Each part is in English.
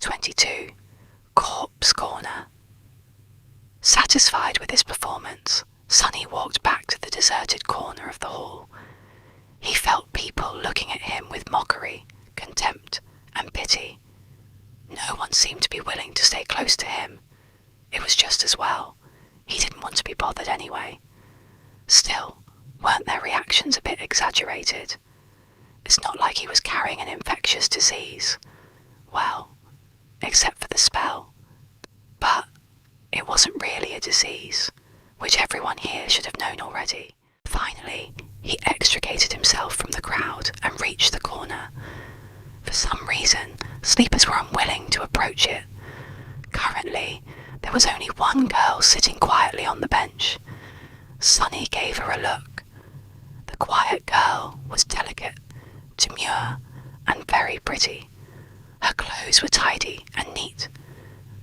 22. Corpse Corner. Satisfied with his performance, Sonny walked back to the deserted corner of the hall. He felt people looking at him with mockery, contempt, and pity. No one seemed to be willing to stay close to him. It was just as well. He didn't want to be bothered anyway. Still, weren't their reactions a bit exaggerated? It's not like he was carrying an infectious disease. Well, except for the spell. But it wasn't really a disease, which everyone here should have known already. Finally, he extricated himself from the crowd and reached the corner. For some reason, sleepers were unwilling to approach it. Currently, there was only one girl sitting quietly on the bench. Sonny gave her a look. The quiet girl was delicate, demure, and very pretty. Her clothes were tidy and neat.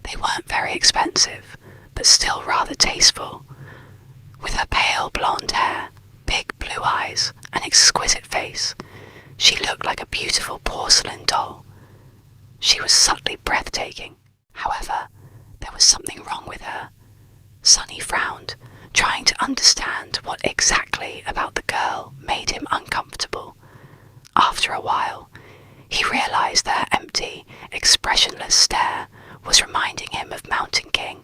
They weren't very expensive, but still rather tasteful. With her pale blonde hair, big blue eyes, and exquisite face, she looked like a beautiful porcelain doll. She was subtly breathtaking. However, there was something wrong with her. Sonny frowned, trying to understand what exactly about the girl made him uncomfortable. After a while, he realized that her empty, expressionless stare was reminding him of Mountain King.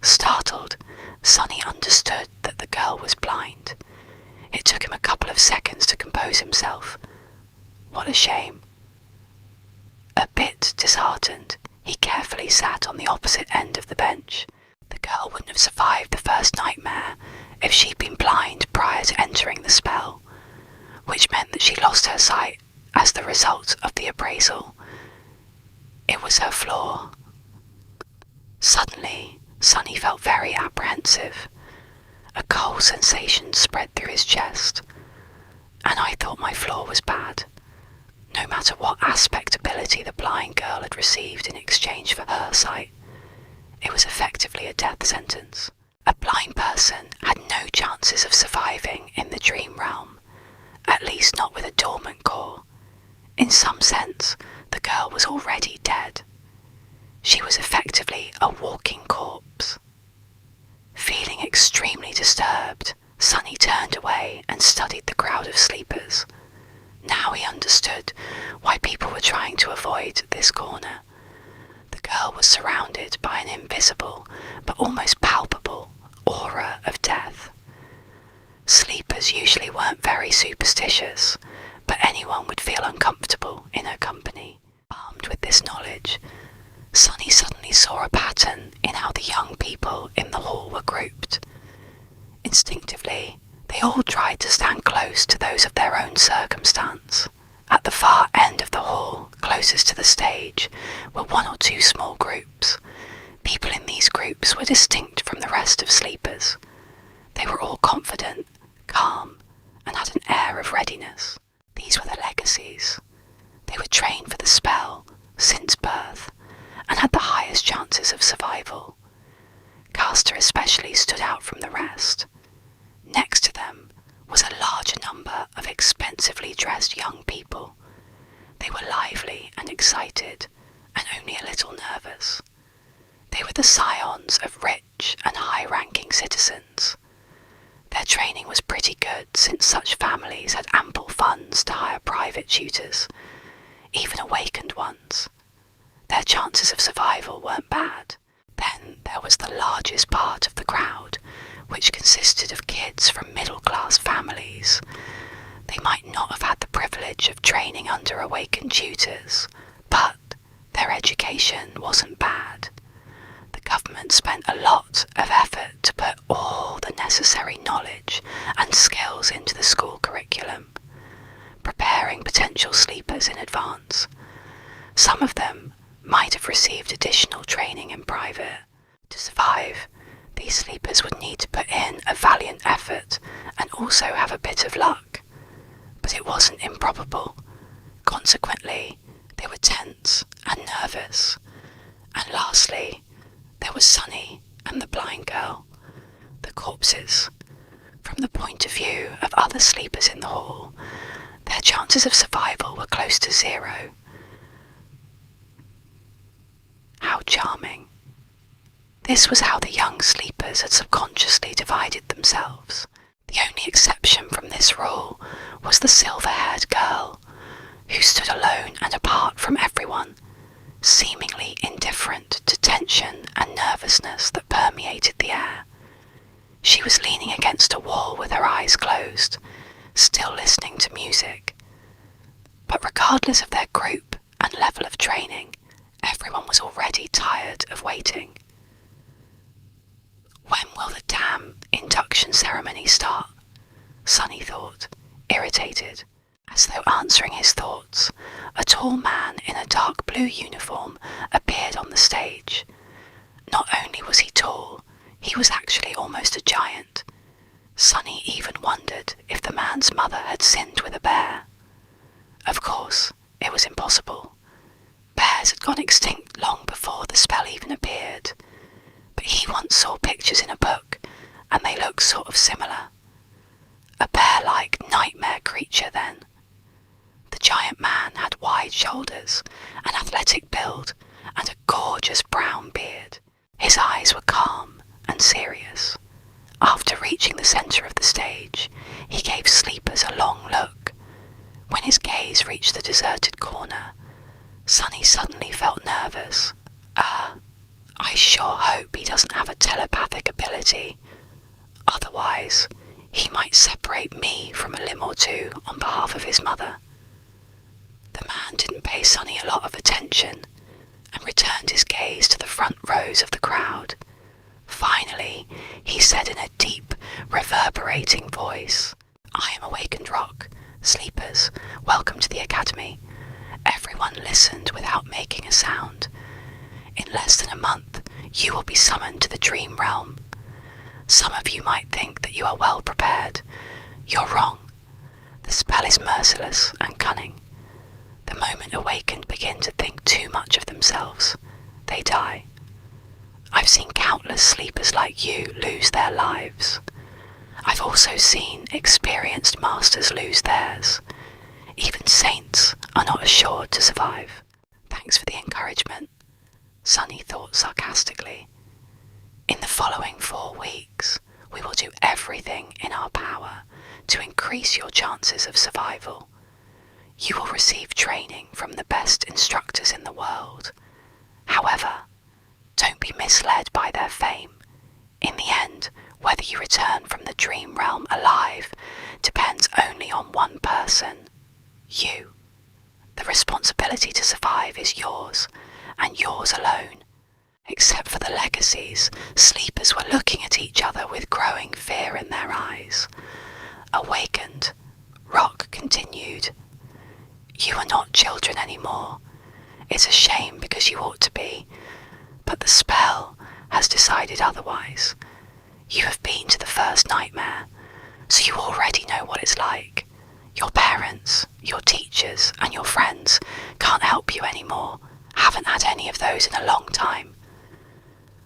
Startled, Sonny understood that the girl was blind. It took him a couple of seconds to compose himself. What a shame. A bit disheartened, he carefully sat on the opposite end of the bench. The girl wouldn't have survived the first nightmare if she'd been blind prior to entering the spell, which meant that she lost her sight as the result of the appraisal. It was her flaw. Suddenly, Sonny felt very apprehensive. A cold sensation spread through his chest, and I thought my flaw was bad. No matter what aspect ability the blind girl had received in exchange for her sight, it was effectively a death sentence. A blind person had no chances of surviving in the dream realm, at least not with a dormant core. In some sense, the girl was already dead. She was effectively a walking corpse. Feeling extremely disturbed, Sonny turned away and studied the crowd of sleepers. Now he understood why people were trying to avoid this corner. The girl was surrounded by an invisible, but almost palpable, aura of death. Sleepers usually weren't very superstitious, but anyone would feel uncomfortable in her company. Armed with this knowledge, Sonny suddenly saw a pattern in how the young people in the hall were grouped. Instinctively, they all tried to stand close to those of their own circumstance. At the far end of the hall, closest to the stage, were one or two small groups. People in these groups were distinct from the rest of sleepers. They were all confident, calm, and had an air of readiness. These were the legacies. They were trained for the spell since birth, and had the highest chances of survival. Castor especially stood out from the rest. Next to them was a larger number of expensively dressed young people. They were lively and excited, and only a little nervous. They were the scions of rich and high-ranking citizens. Their training was pretty good, since such families had ample funds to hire private tutors, even awakened ones. Their chances of survival weren't bad. Then there was the largest part of the crowd, which consisted of kids from middle-class families. They might not have had the privilege of training under awakened tutors, but their education wasn't bad. The government spent a lot of effort to put all the necessary knowledge and skills into the school curriculum, preparing potential sleepers in advance. Some of them might have received additional training in private. To survive, these sleepers would need to put in a valiant effort and also have a bit of luck. But it wasn't improbable. Consequently, they were tense and nervous. And lastly, there was Sonny and the blind girl, the corpses. From the point of view of other sleepers in the hall, their chances of survival were close to zero. charming. This was how the young sleepers had subconsciously divided themselves. The only exception from this rule was the silver-haired girl, who stood alone and apart from everyone, seemingly indifferent to tension and nervousness that permeated the air. She was leaning against a wall with her eyes closed, still listening to music. But regardless of their group and level of training, everyone was already tired of waiting. When will the damn induction ceremony start? Sunny thought, irritated. As though answering his thoughts, a tall man in a dark blue uniform appeared on the stage. Not only was he tall, he was actually almost a giant. Sunny even wondered if the man's mother had sinned with a bear. Of course, it was impossible. Bears had gone extinct long before the spell even appeared. But he once saw pictures in a book, and they looked sort of similar. A bear-like nightmare creature then. The giant man had wide shoulders, an athletic build, and a gorgeous brown beard. His eyes were calm and serious. After reaching the centre of the stage, he gave sleepers a long look. When his gaze reached the deserted corner, Sunny suddenly felt nervous. I sure hope he doesn't have a telepathic ability. Otherwise, he might separate me from a limb or two on behalf of his mother. The man didn't pay Sunny a lot of attention and returned his gaze to the front rows of the crowd. Finally, he said in a deep, reverberating voice, "I am Awakened Rock. Sleepers, welcome to the Academy." Everyone listened without making a sound. In less than a month, you will be summoned to the Dream Realm. Some of you might think that you are well prepared. You're wrong. The spell is merciless and cunning. The moment awakened begin to think too much of themselves, they die. I've seen countless sleepers like you lose their lives. I've also seen experienced masters lose theirs. Even saints are not assured to survive. Thanks for the encouragement, Sunny thought sarcastically. In the following 4 weeks, we will do everything in our power to increase your chances of survival. You will receive training from the best instructors in the world. However, don't be misled by their fame. In the end, whether you return from the Dream Realm alive depends only on one person, you. The responsibility to survive is yours, and yours alone. Except for the legacies, sleepers were looking at each other with growing fear in their eyes. Awakened, Rock continued, "You are not children anymore. It's a shame because you ought to be, but the spell has decided otherwise. You have been to the first nightmare, so you already know what it's like. Your parents, your teachers, and your friends can't help you anymore, haven't had any of those in a long time."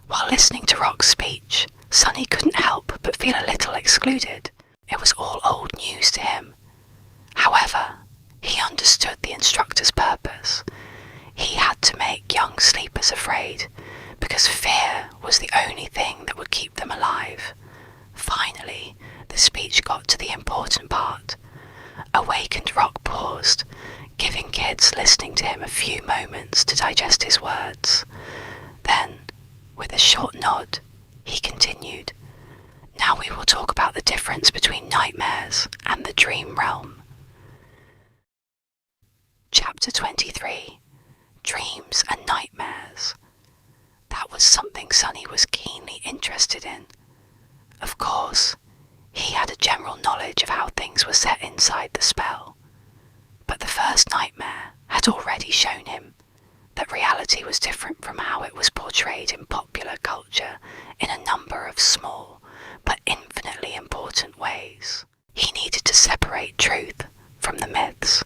While listening to Rock's speech, Sunny couldn't help but feel a little excluded. It was all old news to him. However, he understood the instructor's purpose. He had to make young sleepers afraid, because fear was the only thing that would keep them alive. Finally, the speech got to the important part. Awakened Rock paused, giving kids listening to him a few moments to digest his words. Then, with a short nod, he continued, "Now we will talk about the difference between nightmares and the Dream Realm." Chapter 23. Dreams and Nightmares. That was something Sunny was keenly interested in. Of course, he had a general knowledge of how things were set inside the spell, but the first nightmare had already shown him that reality was different from how it was portrayed in popular culture in a number of small but infinitely important ways. He needed to separate truth from the myths,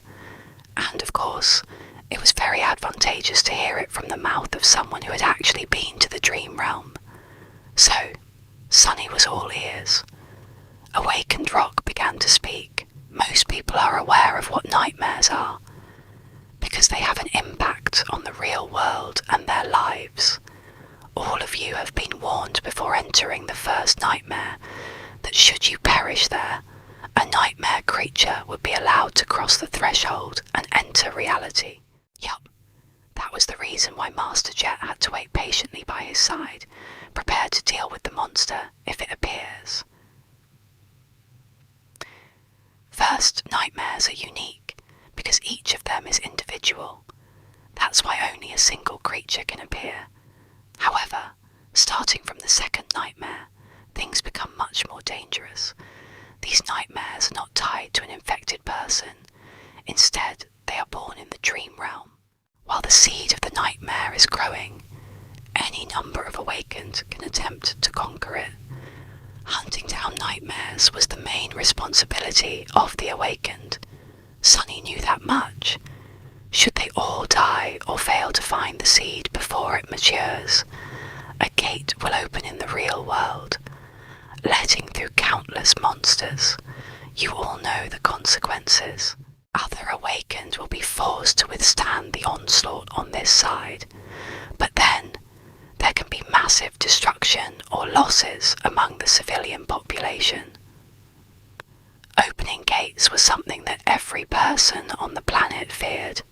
and of course, it was very advantageous to hear it from the mouth of someone who had actually been to the Dream Realm. So, Sunny was all ears. Awakened Rock began to speak. Most people are aware of what nightmares are, because they have an impact on the real world and their lives. All of you have been warned before entering the first nightmare that should you perish there, a nightmare creature would be allowed to cross the threshold and enter reality. Yup, that was the reason why Master Jet had to wait patiently by his side, prepared to deal with the monster if it appears. First nightmares are unique because each of them is individual. That's why only a single creature can appear. However, starting from the second nightmare, things become much more dangerous. These nightmares are not tied to an infected person. Instead, they are born in the dream realm. While the seed of the nightmare is growing, any number of awakened can attempt to conquer it. Hunting down nightmares was the main responsibility of the awakened. Sunny knew that much. Should they all die or fail to find the seed before it matures, a gate will open in the real world, letting through countless monsters. You all know the consequences. Other awakened will be forced to withstand the onslaught on this side, but then there can be massive destruction or losses among the civilian population. Opening gates was something that every person on the planet feared.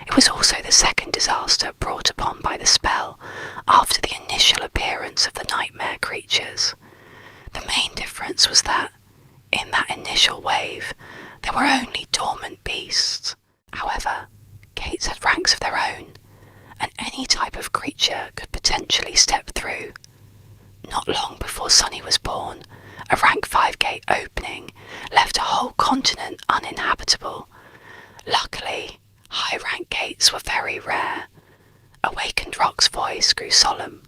It was also the second disaster brought upon by the spell after the initial appearance of the nightmare creatures. The main difference was that, in that initial wave, there were only dormant beasts. However, gates had ranks of their own, and any type of creature could potentially step through. Not long before Sunny was born, a rank 5 gate opening left a whole continent uninhabitable. Luckily, high rank gates were very rare. Awakened Rock's voice grew solemn.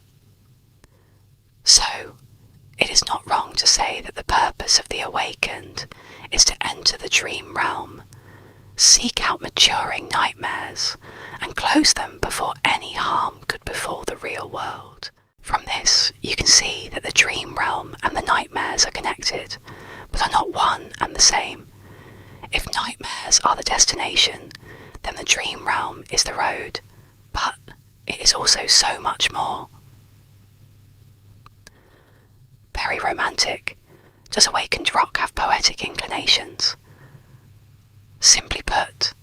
So, it is not wrong to say that the purpose of the awakened is to enter the dream realm, seek out maturing nightmares, and close them before any harm could befall the real world. From this, you can see that the dream realm and the nightmares are connected, but are not one and the same. If nightmares are the destination, then the dream realm is the road, but it is also so much more. Very romantic. Does Awakened Rock have poetic inclinations? Simply put,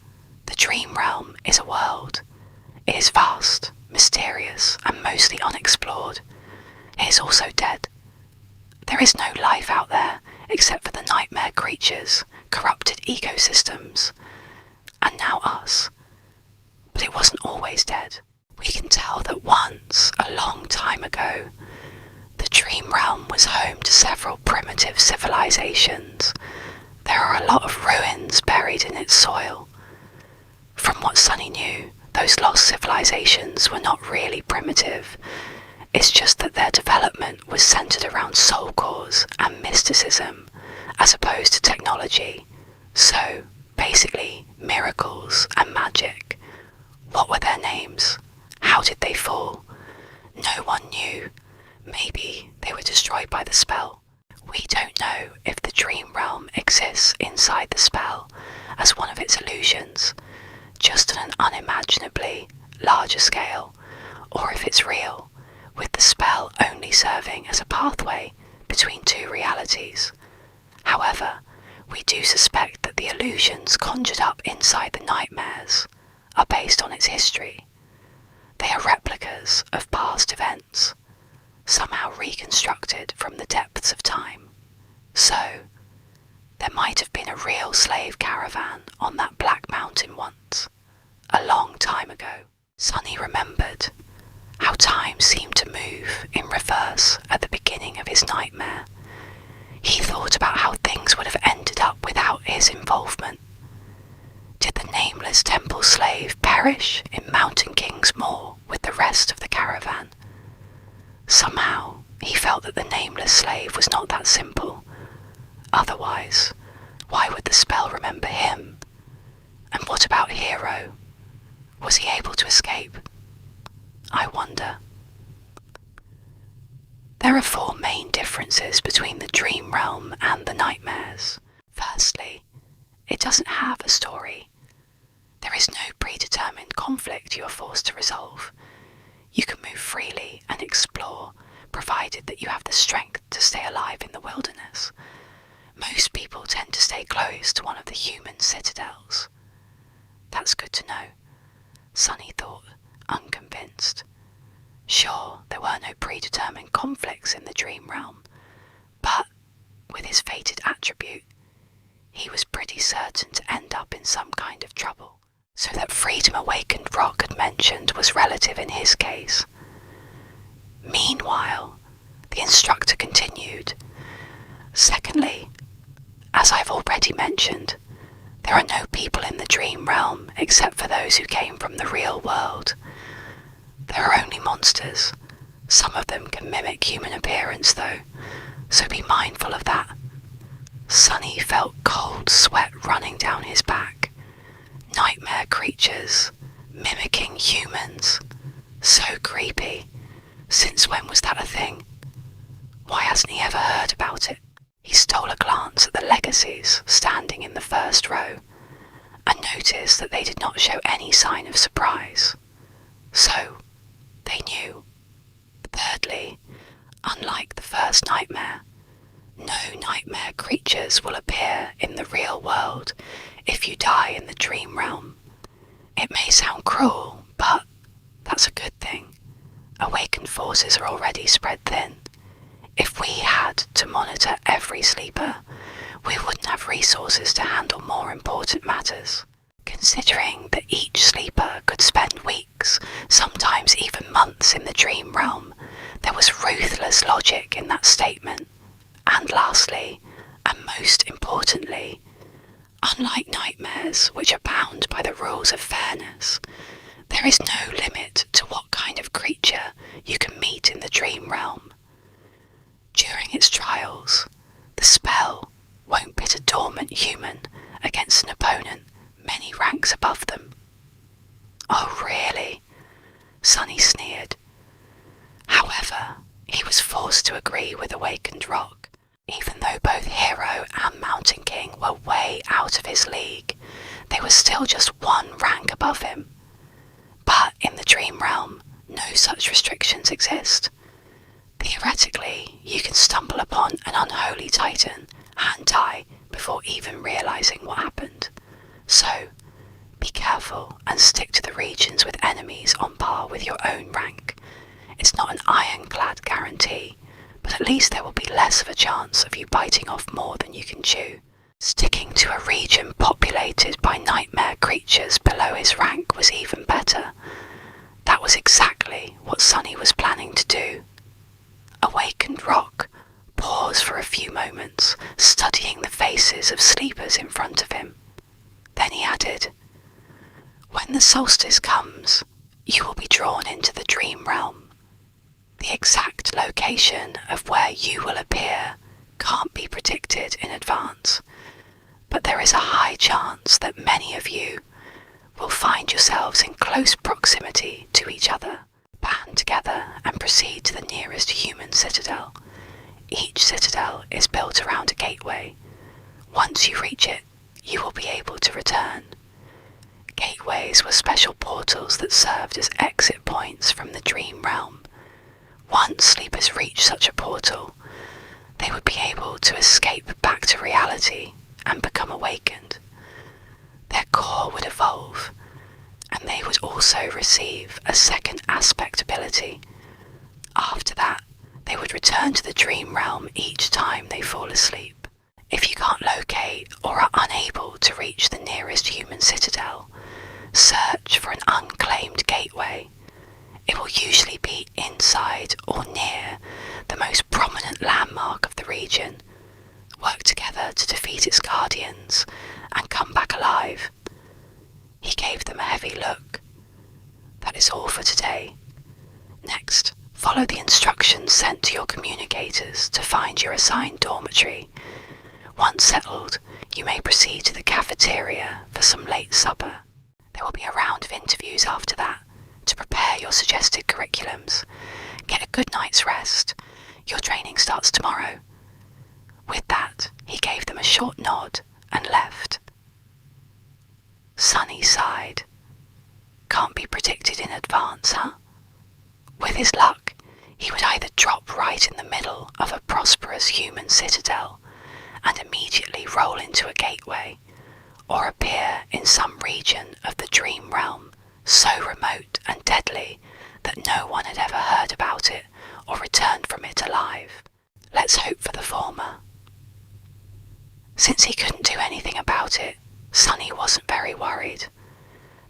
the dream realm is a world. It is vast, mysterious, and mostly unexplored. It is also dead. There is no life out there except for the nightmare creatures, corrupted ecosystems, and now us. But it wasn't always dead. We can tell that once, a long time ago, the dream realm was home to several primitive civilizations. There are a lot of ruins buried in its soil. From what Sunny knew, those lost civilizations were not really primitive. It's just that their development was centered around soul cores and mysticism, as opposed to technology. So, basically, miracles and magic. What were their names? How did they fall? No one knew. Maybe they were destroyed by the spell. We don't know if the dream realm exists inside the spell as one of its illusions, just on an unimaginably larger scale, or if it's real, with the spell only serving as a pathway between two realities. However, we do suspect that the illusions conjured up inside the nightmares are based on its history. They are replicas of past events, somehow reconstructed from the depths of time. So, there might have been a real slave caravan on that black mountain once, a long time ago. Sunny remembered how time seemed to move in reverse at the beginning of his nightmare. He thought about how things would have ended up without his involvement. Did the nameless temple slave perish in Mountain King's Moor with the rest of the caravan? Somehow, he felt that the nameless slave was not that simple. Otherwise, why would the spell remember him? And what about Hero? Was he able to escape? I wonder. There are 4 main differences between the dream realm and the nightmares. Firstly, it doesn't have a story. There is no predetermined conflict you are forced to resolve. You can move freely and explore, provided that you have the strength to stay alive in the wilderness. Most people tend to stay close to one of the human citadels. That's good to know, Sunny thought, unconvinced. Sure, there were no predetermined conflicts in the dream realm, but with his fated attribute, he was pretty certain to end up in some kind of trouble. So that freedom awakened Rock had mentioned was relative in his case. Meanwhile, the instructor continued. Secondly, as I've already mentioned, there are no people in the dream realm except for those who came from the real world. There are only monsters. Some of them can mimic human appearance though, so be mindful of that. Sunny felt cold sweat running down his back. Nightmare creatures, mimicking humans. So creepy. Since when was that a thing? Why hasn't he ever heard about it? He stole a glance at the legacies standing in the first row, and noticed that they did not show any sign of surprise. So, they knew. Thirdly, unlike the first nightmare, no nightmare creatures will appear in the real world if you die in the dream realm. It may sound cruel, but that's a good thing. Awakened forces are already spread thin. If we had to monitor every sleeper, we wouldn't have resources to handle more important matters. Considering that each sleeper could spend weeks, sometimes even months in the dream realm, there was ruthless logic in that statement. And lastly, and most importantly, unlike nightmares which are bound by the rules of fairness, there is no limit to what kind of creature you can meet in the dream realm. During its trials, the spell won't pit a dormant human against an opponent many ranks above them. Oh really? Sunny sneered. However, he was forced to agree with Awakened Rock. Even though both Hero and Mountain King were way out of his league, they were still just one rank above him. But in the dream realm, no such restrictions exist. Theoretically, you can stumble upon an unholy titan and die before even realizing what happened. So, be careful and stick to the regions with enemies on par with your own rank. It's not an ironclad guarantee, but at least there will be less of a chance of you biting off more than you can chew. Sticking to a region populated by nightmare creatures below his rank was even better. That was exactly what Sunny was planning to do. Awakened Rock paused for a few moments, studying the faces of sleepers in front of him. Then he added, "When the solstice comes, you will be drawn into the dream realm. The exact location of where you will appear can't be predicted in advance, but there is a high chance that many of you will find yourselves in close proximity to each other. Band together and proceed to the nearest human citadel. Each citadel is built around a gateway. Once you reach it, you will be able to return." Gateways were special portals that served as exit points from the dream realm. Once sleepers reached such a portal, they would be able to escape back to reality and become awakened. Their core would evolve, and they would also receive a second aspect ability. After that, they would return to the dream realm each time they fall asleep. If you can't locate or are unable to reach the nearest human citadel, search for an unclaimed gateway. It will usually be inside or near the most prominent landmark of the region. Work together to defeat its guardians and come back alive. He gave them a heavy look. That is all for today. Next, follow the instructions sent to your communicators to find your assigned dormitory. Once settled, you may proceed to the cafeteria for some late supper. There will be a round of interviews after that to prepare your suggested curriculums. Get a good night's rest. Your training starts tomorrow. With that, he gave them a short nod and left. Sunny sighed. Can't be predicted in advance, huh? With his luck, he would either drop right in the middle of a prosperous human citadel and immediately roll into a gateway, or appear in some region of the dream realm so remote and deadly that no one had ever heard about it or returned from it alive. Let's hope for the former. Since he couldn't do anything about it, Sunny wasn't very worried.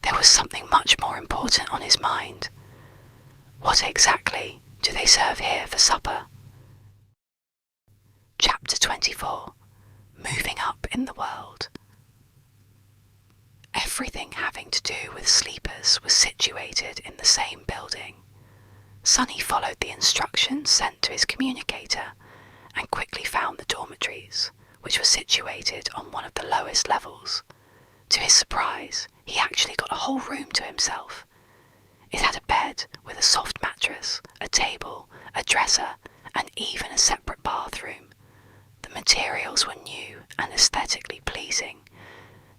There was something much more important on his mind. What exactly do they serve here for supper? Chapter 24. Moving up in the world. Everything having to do with sleepers was situated in the same building. Sunny followed the instructions sent to his communicator and quickly found the dormitories, which were situated on one of the lowest levels. To his surprise, he actually got a whole room to himself. It had a bed with a soft mattress, a table, a dresser, and even a separate bathroom. The materials were new and aesthetically pleasing,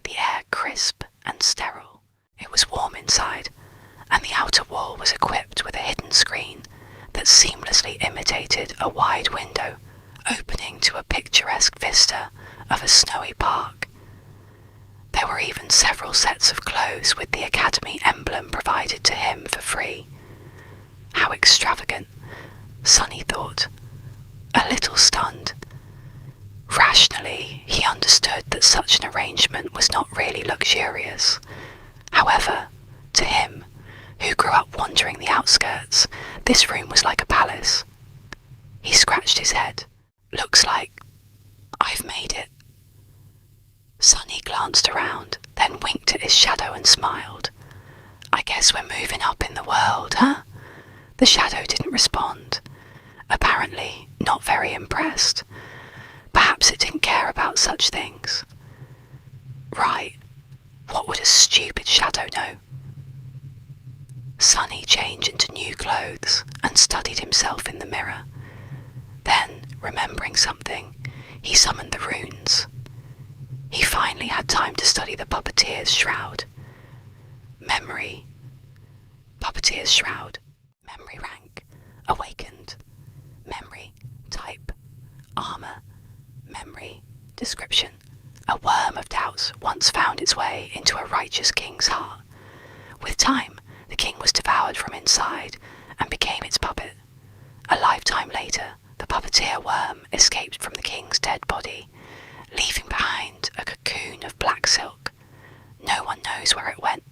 the air crisp and sterile. It was warm inside, and the outer wall was equipped with a hidden screen that seamlessly imitated a wide window opening to a picturesque vista of a snowy park. There were even several sets of clothes with the Academy emblem provided to him for free. How extravagant, Sunny thought, a little stunned. Rationally, he understood that such an arrangement was not really luxurious. However, to him, who grew up wandering the outskirts, this room was like a palace. He scratched his head. Looks like I've made it. Sunny glanced around, then winked at his shadow and smiled. I guess we're moving up in the world, huh? The shadow didn't respond. Apparently not very impressed. Perhaps it didn't care about such things. Right, what would a stupid shadow know? Sunny changed into new clothes and studied himself in the mirror. Then, remembering something, he summoned the runes. He finally had time to study the puppeteer's shroud. Memory. Puppeteer's shroud. Memory rank. Awakened. Memory. Type. Armor. Memory. Description. A worm of doubts once found its way into a righteous king's heart. With time, the king was devoured from inside and became its puppet. A lifetime later, the puppeteer worm escaped from the king's dead body, leaving behind a cocoon of black silk. No one knows where it went.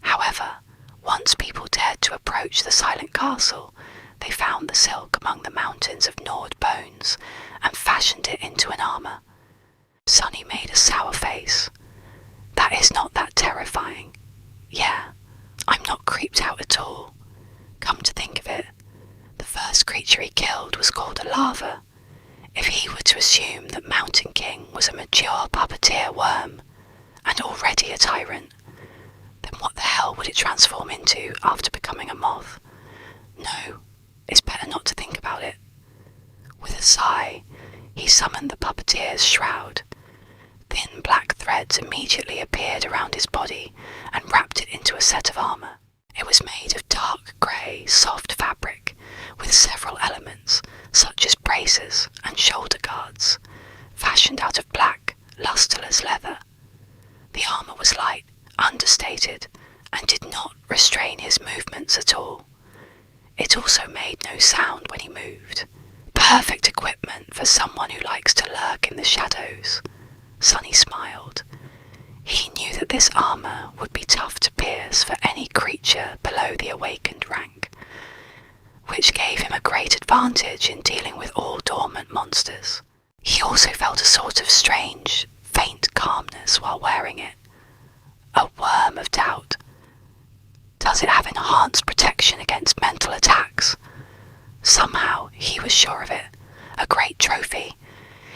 However, once people dared to approach the silent castle, they found the silk among the mountains of gnawed bones and fashioned it into an armor. Sunny made a sour face. That is not that terrifying. Yeah, I'm not creeped out at all. Come to think of it, the first creature he killed was called a lava. If he were to assume that Mountain King was a mature puppeteer worm, and already a tyrant, then what the hell would it transform into after becoming a moth? No, it's better not to think about it. With a sigh, he summoned the puppeteer's shroud. Thin black threads immediately appeared around his body and wrapped it into a set of armor. It was made of dark grey, soft fabric, with several elements, such as braces and shoulder guards, fashioned out of black, lustreless leather. The armor was light, understated, and did not restrain his movements at all. It also made no sound when he moved. Perfect equipment for someone who likes to lurk in the shadows. Sunny smiled. He knew that this armor would be tough to pierce for any creature below the awakened rank, which gave him a great advantage in dealing with all dormant monsters. He also felt a sort of strange, faint calmness while wearing it. A worm of doubt. Does it have enhanced protection against mental attacks? Somehow he was sure of it. A great trophy.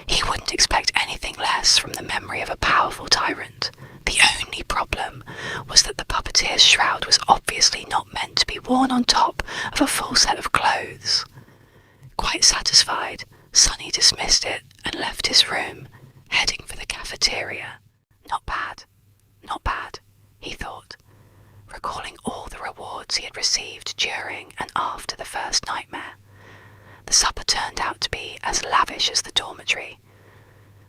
He wouldn't expect anything less from the memory of a powerful tyrant. The only problem was that the puppeteer's shroud was obviously not meant to be worn on top of a full set of clothes. Quite satisfied, Sunny dismissed it and left his room, heading for the cafeteria. Not bad, not bad, he thought, recalling all the rewards he had received during and after the first nightmare. The supper turned out to be as lavish as the dormitory.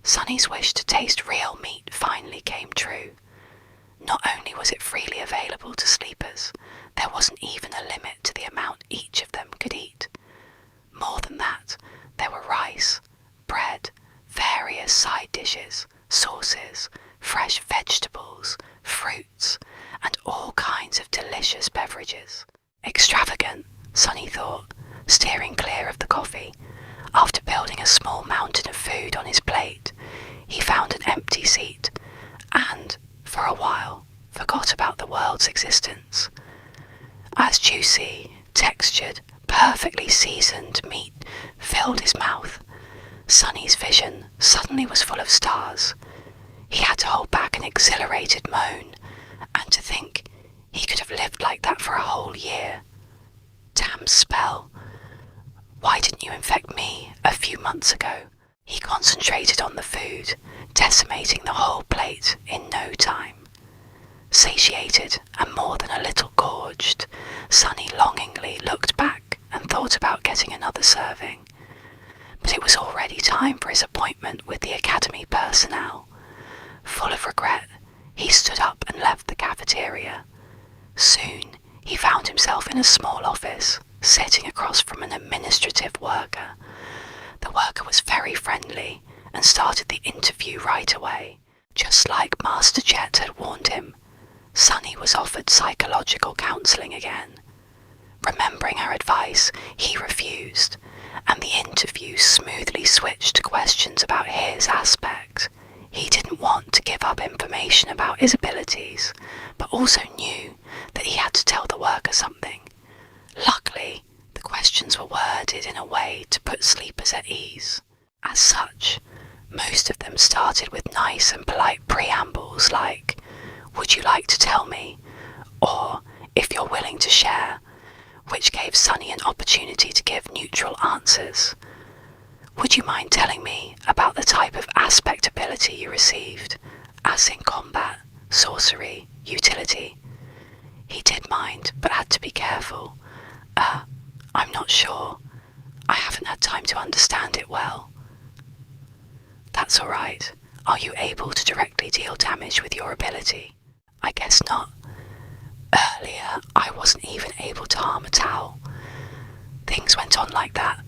Sunny's wish to taste real meat finally came true. Not only was it freely available to sleepers, there wasn't even a limit to the amount each of them could eat. More than that, there were rice, bread, various side dishes, sauces, fresh vegetables, fruits, and all kinds of delicious beverages. Extravagant, Sunny thought, steering clear of the coffee. After building a small mountain of food on his plate, he found an empty seat and, for a while, forgot about the world's existence. As juicy, textured, perfectly seasoned meat filled his mouth, Sunny's vision suddenly was full of stars. He had to hold back an exhilarated moan, and to think he could have lived like that for a whole year. Damn spell. Why didn't you infect me a few months ago? He concentrated on the food, decimating the whole plate in no time. Satiated and more than a little gorged, Sunny longingly looked back and thought about getting another serving. But it was already time for his appointment with the academy personnel. Full of regret, he stood up and left the cafeteria. Soon, he found himself in a small office, sitting across from an administrative worker. The worker was very friendly and started the interview right away. Just like Master Jet had warned him, Sunny was offered psychological counselling again. Remembering her advice, he refused, and the interview smoothly switched to questions about his aspect. He didn't want to give up information about his abilities, but also knew that he had to tell the worker something. Luckily, the questions were worded in a way to put sleepers at ease. As such, most of them started with nice and polite preambles like, "Would you like to tell me?" or "If you're willing to share," which gave Sunny an opportunity to give neutral answers. "Would you mind telling me about the type of aspect ability you received, as in combat, sorcery, utility?" He did mind, but had to be careful. I'm not sure. I haven't had time to understand it well." "That's all right. Are you able to directly deal damage with your ability?" "I guess not. Earlier, I wasn't even able to harm a towel." Things went on like that.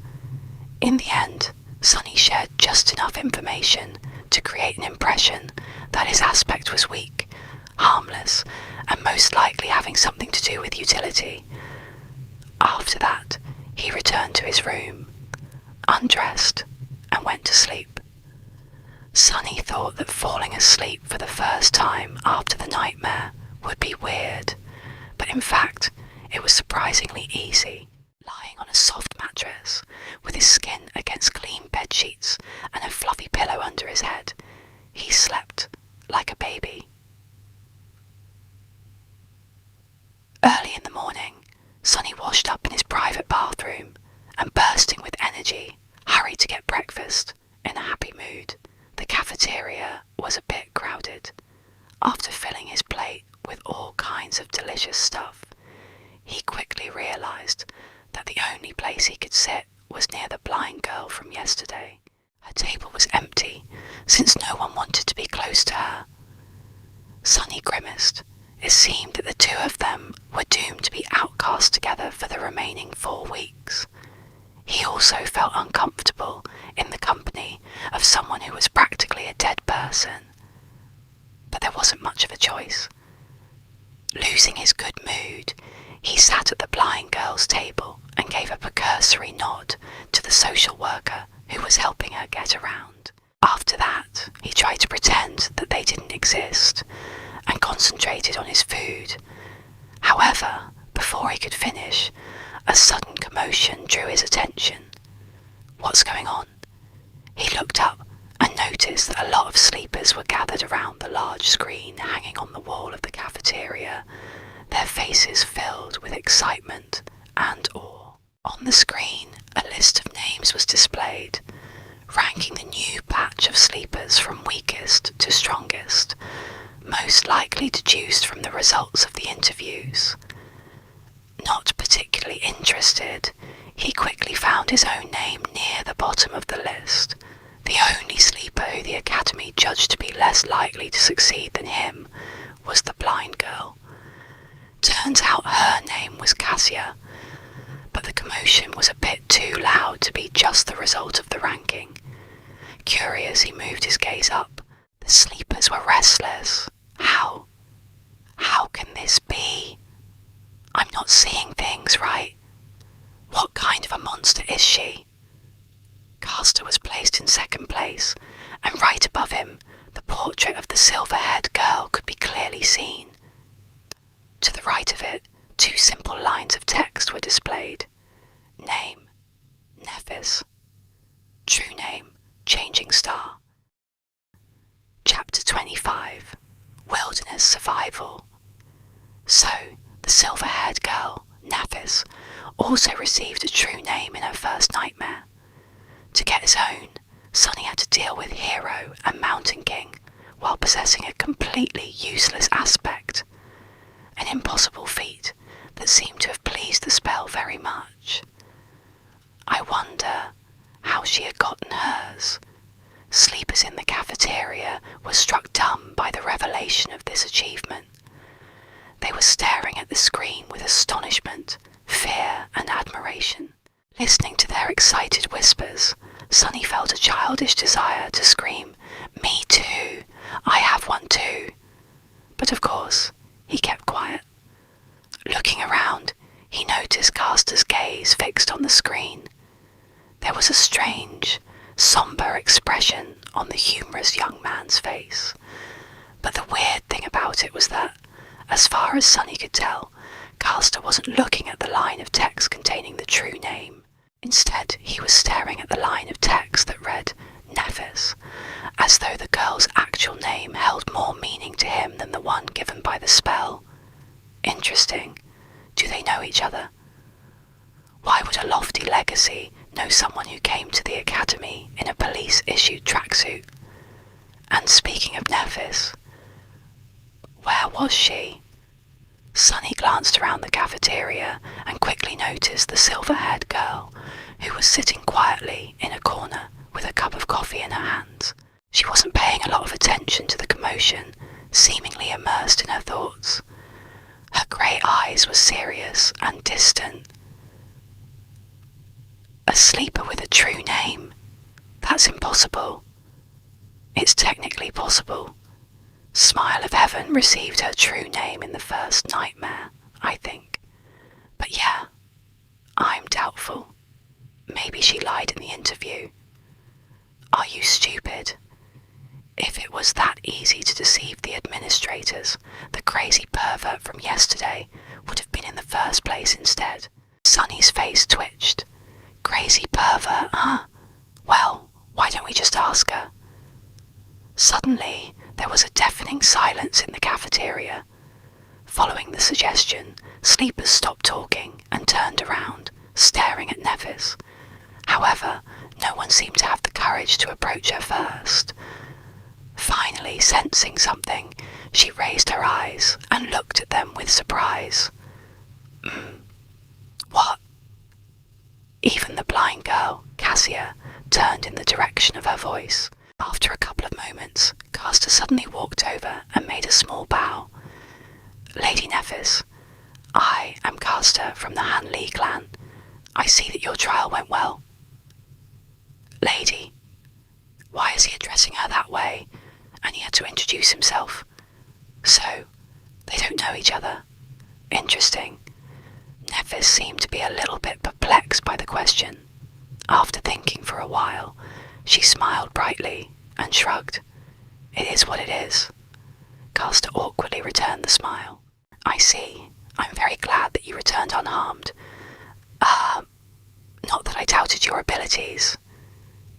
In the end, Sunny shared just enough information to create an impression that his aspect was weak, harmless, and most likely having something to do with utility. After that, he returned to his room, undressed, and went to sleep. Sunny thought that falling asleep for the first time after the nightmare would be weird, but in fact, it was surprisingly easy. Lying on a soft mattress, with his skin against clean bedsheets and a fluffy pillow under his head, he slept like a baby. Early in the morning, Sunny washed up in his private bathroom and, bursting with energy, hurried to get breakfast in a happy mood. The cafeteria was a bit crowded. After filling his plate with all kinds of delicious stuff, he quickly realised that the only place he could sit was near the blind girl from yesterday. Her table was empty, since no one wanted to be close to her. Sunny grimaced. It seemed that the two of them were doomed to be outcast together for the remaining 4 weeks. He also felt uncomfortable in the company of someone who was practically a dead person. But there wasn't much of a choice. Losing his good mood, he sat at the blind girl's table and gave a cursory nod to the social worker who was helping her get around. After that, he tried to pretend that they didn't exist and concentrated on his food. However, before he could finish, a sudden commotion drew his attention. "What's going on?" He looked up and noticed that a lot of sleepers were gathered around the large screen hanging on the wall of the cafeteria, their faces filled with excitement and awe. On the screen, a list of names was displayed, ranking the new batch of sleepers from weakest to strongest. most likely deduced from the results of the interviews. Not particularly interested, he quickly found his own name near the bottom of the list. The only sleeper who the Academy judged to be less likely to succeed than him was the blind girl. Turns out her name was Cassia, but the commotion was a bit too loud to be just the result of the ranking. Curious, he moved his gaze up. The sleepers were restless. How can this be? I'm not seeing things right. What kind of a monster is she? Castor was placed in second place, and right above him, the portrait of the silver-haired girl could be clearly seen. To the right of it, two simple lines of text were displayed. Name, Nephis. True name, Changing Star. Chapter 25, Wilderness Survival. So, the silver-haired girl, Nephis, also received a true name in her first nightmare. To get his own, Sunny had to deal with Hero and Mountain King while possessing a completely useless aspect. An impossible feat that seemed to have pleased the spell very much. I wonder how she had gotten hers. Sleepers in the cafeteria were struck dumb by the revelation of this achievement. They were staring at the screen with astonishment, fear, and admiration. Listening to their excited whispers, Sunny felt a childish desire to scream, "Me too! I have one too!" But of course, he kept quiet. Looking around, he noticed Castor's gaze fixed on the screen. There was a strange, sombre expression on the humorous young man's face. But the weird thing about it was that, as far as Sunny could tell, Castor wasn't looking at the line of text containing the true name. Instead, he was staring at the line of text that read Nephis, as though the girl's actual name held more meaning to him than the one given by the spell. Interesting. Do they know each other? Why would a lofty legacy know someone who came to the Academy in a police-issued tracksuit? And speaking of Nephis, where was she? Sunny glanced around the cafeteria and quickly noticed the silver-haired girl, who was sitting quietly in a corner with a cup of coffee in her hands. She wasn't paying a lot of attention to the commotion, seemingly immersed in her thoughts. Her grey eyes were serious and distant. A sleeper with a true name? That's impossible. It's technically possible. Smile of Heaven received her true name in the first nightmare, I think. But yeah, I'm doubtful. Maybe she lied in the interview. Are you stupid? If it was that easy to deceive the administrators, the crazy pervert from yesterday would have been in the first place instead. Sunny's face twitched. Crazy pervert, huh? Well, why don't we just ask her? Suddenly, there was a deafening silence in the cafeteria. Following the suggestion, sleepers stopped talking and turned around, staring at Nephis. However, no one seemed to have the courage to approach her first. Finally, sensing something, she raised her eyes and looked at them with surprise. What? Even the blind girl, Cassia, turned in the direction of her voice. After a couple of moments, Castor suddenly walked over and made a small bow. Lady Nephis, I am Castor from the Han Li clan. I see that your trial went well. Lady. Why is he addressing her that way? And he had to introduce himself. So, they don't know each other. Interesting. Nephis seemed to be a little bit perplexed by the question. After thinking for a while, she smiled brightly and shrugged. It is what it is. Castor awkwardly returned the smile. I see. I'm very glad that you returned unharmed. Not that I doubted your abilities.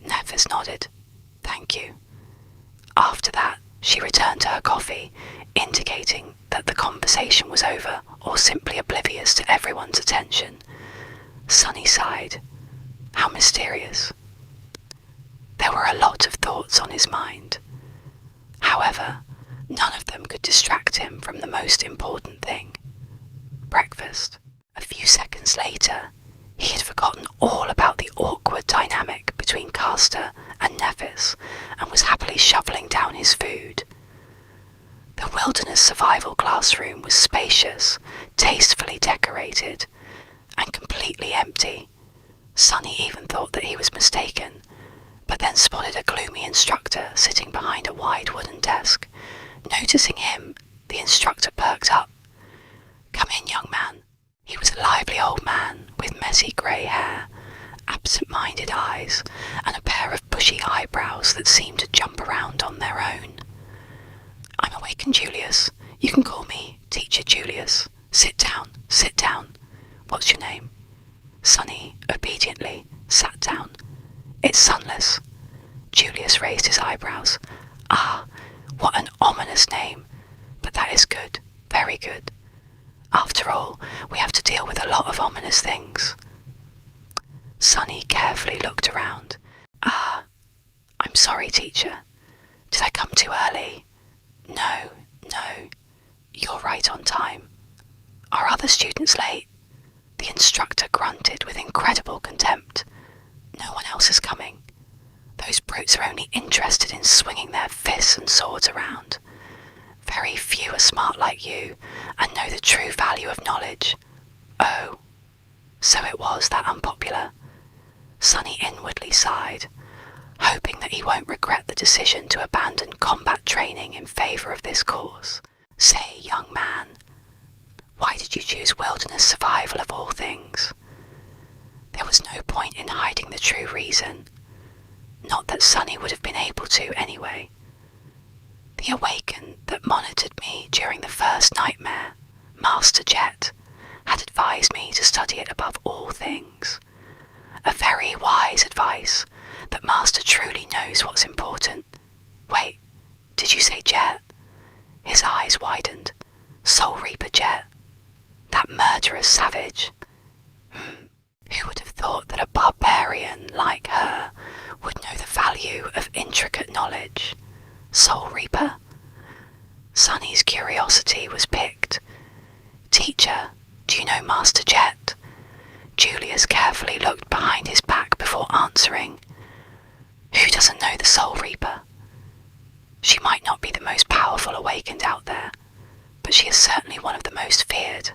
Nephis nodded. Thank you. After that, she returned to her coffee, indicating that the conversation was over or simply oblivious to everyone's attention. Sunny sighed. How mysterious. There were a lot of thoughts on his mind. However, None of them could distract him from the most important thing: breakfast. A few seconds later, he had forgotten all about the awkward dynamic between Castor and Nevis and was happily shoveling down his food. The wilderness survival classroom was spacious, tastefully decorated, and completely empty. Sonny even thought that he was mistaken, but then spotted a gloomy instructor sitting behind a wide wooden desk. Noticing him, the instructor perked up. "Come in, young man." He was a lively old man with messy grey hair, absent-minded eyes, and a pair of bushy eyebrows that seemed to jump around on their own. "I'm awakened, Julius. You can call me Teacher Julius. Sit down, sit down. What's your name?" Sonny obediently sat down. "It's Sunless." Julius raised his eyebrows. "Ah, what an ominous name. But that is good, very good. After all, we have to deal with a lot of ominous things." Sonny carefully looked around. "Ah, I'm sorry, teacher. Did I come too early?" No, you're right on time." "Are other students late?" The instructor grunted with incredible contempt. "No one else is coming. Those brutes are only interested in swinging their fists and swords around. Very few are smart like you and know the true value of knowledge." "Oh, so it was that unpopular." Sonny inwardly sighed, hoping that he won't regret the decision to abandon combat training in favour of this course. "Say, young man, why did you choose wilderness survival of all things?" There was no point in hiding the true reason. Not that Sonny would have been able to anyway. The awakened that monitored me during the first nightmare, Master Jet, had advised me to study it above all things. A very wise advice, that Master truly knows what's important. "Wait, did you say Jet?" His eyes widened. "Soul Reaper Jet? That murderous savage? Who would have thought that a barbarian like her would know the value of intricate knowledge? Soul Reaper?" Sonny's curiosity was piqued. "Teacher, do you know Master Jet?" Julius carefully looked behind his back before answering. Who doesn't know the Soul Reaper? She might not be the most powerful awakened out there, but she is certainly one of the most feared.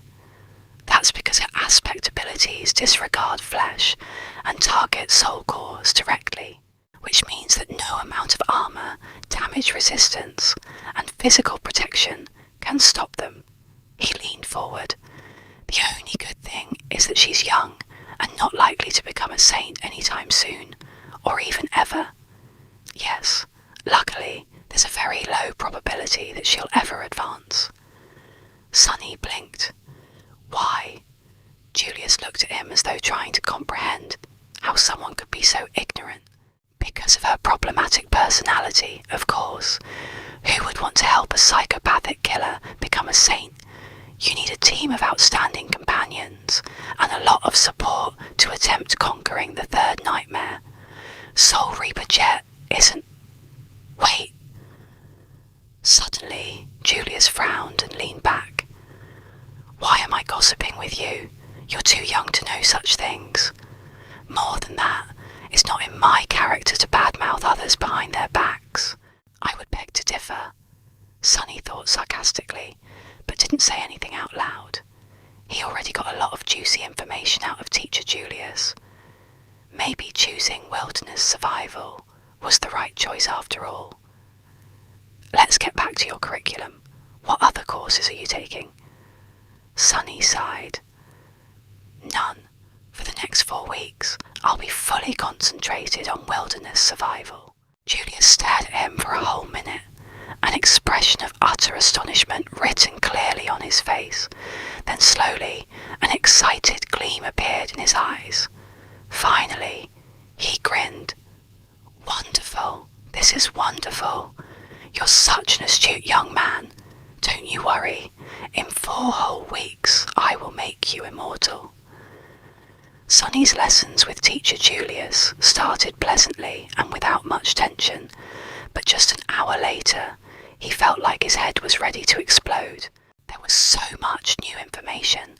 That's because her aspect abilities disregard flesh and target soul cores directly, which means that no amount of armor, damage resistance, and physical protection can stop them. He leaned forward. "The only good thing is that she's young and not likely to become a saint anytime soon, or even ever. Yes, luckily, there's a very low probability that she'll ever advance." Sonny blinked. "Why?" Julius looked at him as though trying to comprehend how someone could be so ignorant. "Because of her problematic personality, of course. Who would want to help a psychopathic killer become a saint? You need a team of outstanding companions and a lot of support to attempt conquering the third nightmare. Soul Reaper Jet isn't... Wait." Suddenly, Julius frowned and leaned back. "Why am I gossiping with you? You're too young to know such things. More than that, it's not in my character to badmouth others behind their backs." "I would beg to differ," Sonny thought sarcastically, but didn't say anything out loud. He already got a lot of juicy information out of Teacher Julius. Maybe choosing wilderness survival was the right choice after all. "Let's get back to your curriculum. What other courses are you taking?" Sonny sighed. "None. For the next 4 weeks, I'll be fully concentrated on wilderness survival." Julius stared at him for a whole minute, an expression of utter astonishment written clearly on his face. Then slowly, an excited gleam appeared in his eyes. Finally, he grinned. "Wonderful. This is wonderful. You're such an astute young man. Don't you worry. In 4 whole weeks, I will make you immortal." Sonny's lessons with Teacher Julius started pleasantly and without much tension, but just an hour later, He felt like his head was ready to explode. There was so much new information,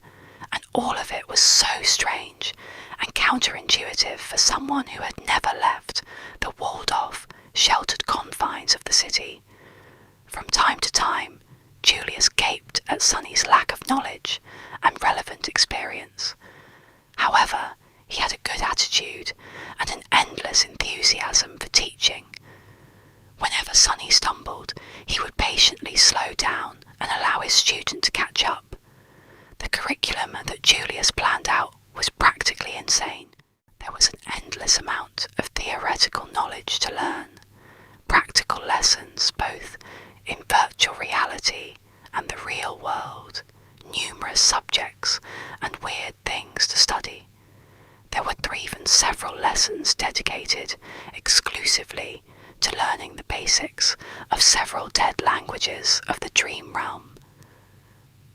and all of it was so strange and counterintuitive for someone who had never left the walled-off, sheltered confines of the city. From time to time, Julius gaped at Sonny's lack of knowledge and relevant experience. However, he had a good attitude and an endless enthusiasm for teaching. Whenever Sonny stumbled, he would patiently slow down and allow his student to catch up. The curriculum that Julius planned out was practically insane. There was an endless amount of theoretical knowledge to learn, practical lessons both in virtual reality and the real world, numerous subjects and weird things to study. There were even several lessons dedicated exclusively to learning the basics of several dead languages of the dream realm.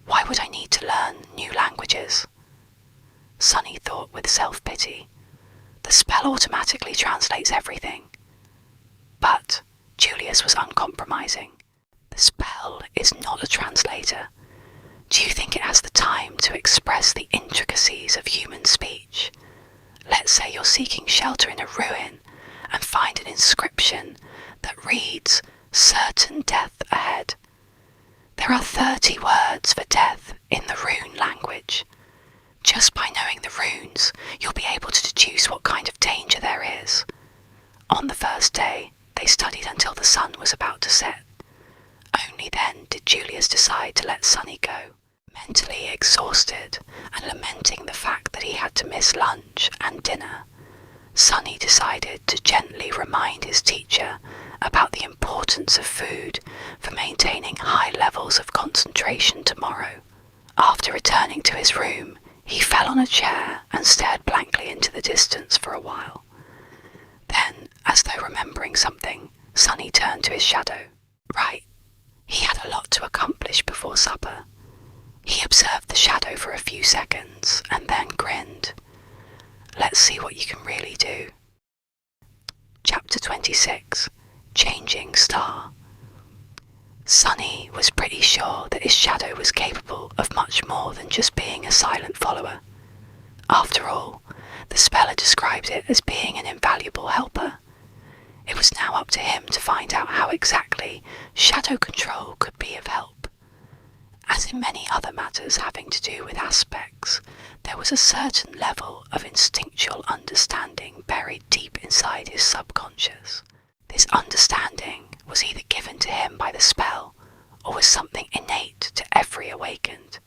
Why would I need to learn new languages? Sonny thought with self-pity. The spell automatically translates everything. But Julius was uncompromising. The spell is not a translator. Do you think it has the time to express the intricacies of human speech? Let's say you're seeking shelter in a ruin and find an inscription that reads, "Certain death ahead." There are 30 words for death in the rune language. Just by knowing the runes, you'll be able to deduce what kind of danger there is. On the first day, they studied until the sun was about to set. Only then did Julius decide to let Sonny go. Mentally exhausted and lamenting the fact that he had to miss lunch and dinner, Sonny decided to gently remind his teacher about the importance of food for maintaining high levels of concentration tomorrow. After returning to his room, he fell on a chair and stared blankly into the distance for a while. Then, as though remembering something, Sonny turned to his shadow. Right, he had a lot to accomplish before supper. He observed the shadow for a few seconds and then grinned. Let's see what you can really do. Chapter 26. Changing Star. Sonny was pretty sure that his shadow was capable of much more than just being a silent follower. After all, the speller described it as being an invaluable helper. It was now up to him to find out how exactly shadow control could be of help. As in many other matters having to do with aspects, there was a certain level of instinctual understanding buried deep inside his subconscious. This understanding was either given to him by the spell or was something innate to every awakened.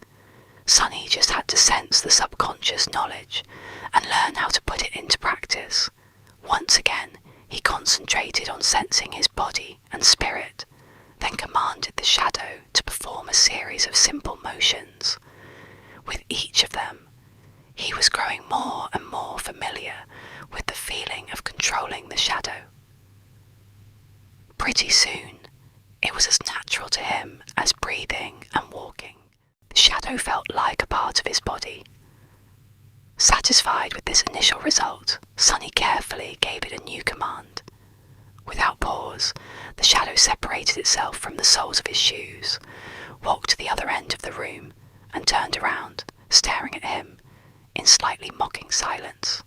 Sonny just had to sense the subconscious knowledge and learn how to put it into practice. Once again, he concentrated on sensing his body and spirit, then commanded the shadow to perform a series of simple motions. With each of them, he was growing more and more familiar with the feeling of controlling the shadow. Pretty soon, it was as natural to him as breathing and walking. The shadow felt like a part of his body. Satisfied with this initial result, Sonny carefully gave it a new command. Without pause, the shadow separated itself from the soles of his shoes, walked to the other end of the room, and turned around, staring at him in slightly mocking silence.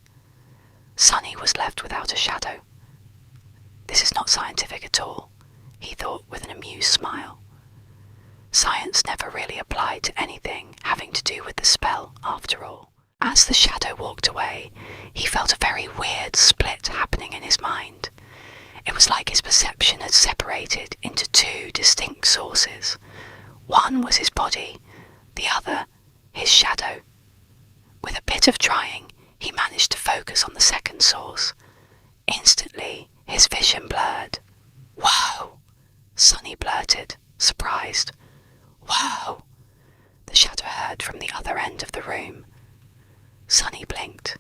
Sonny was left without a shadow. This is not scientific at all, he thought with an amused smile. Science never really applied to anything having to do with the spell, after all. As the shadow walked away, he felt a very weird split happening in his mind. It was like his perception had separated into two distinct sources. One was his body, the other his shadow. With a bit of trying, he managed to focus on the second source. Instantly, his vision blurred. "Whoa!" Sonny blurted, surprised. "Whoa!" the shadow heard from the other end of the room. Sonny blinked.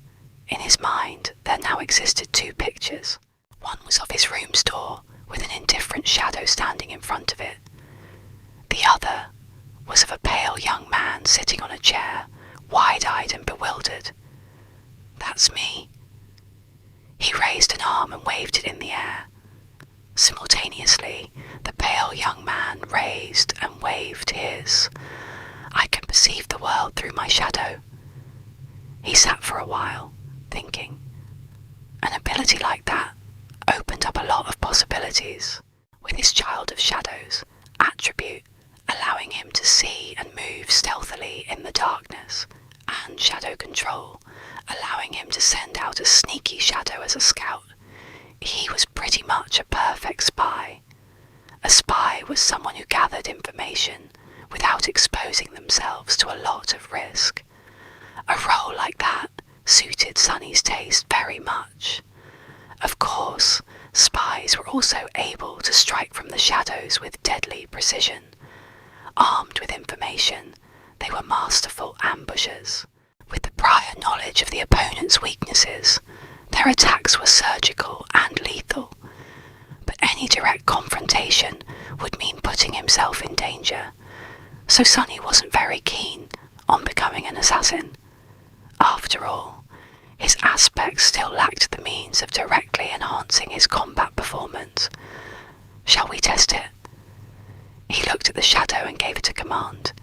In his mind, there now existed two pictures. One was of his room's door, with an indifferent shadow standing in front of it. The other was of a pale young man sitting on a chair, wide-eyed and bewildered. "That's me." He raised an arm and waved it in the air. Simultaneously, the pale pale young man raised and waved his. I can perceive the world through my shadow. He sat for a while, thinking. An ability like that opened up a lot of possibilities, with his Child of Shadows attribute allowing him to see and move stealthily in the darkness, and shadow control allowing him to send out a sneaky shadow as a scout. He was pretty much a perfect spy. A spy was someone who gathered information without exposing themselves to a lot of risk. A role like that suited Sunny's taste very much. Of course, spies were also able to strike from the shadows with deadly precision. Armed with information, they were masterful ambushers. With the prior knowledge of the opponent's weaknesses, their attacks were surgical and lethal. But any direct confrontation would mean putting himself in danger, so Sunny wasn't very keen on becoming an assassin. After all, his aspects still lacked the means of directly enhancing his combat performance. Shall we test it? He looked at the shadow and gave it a command.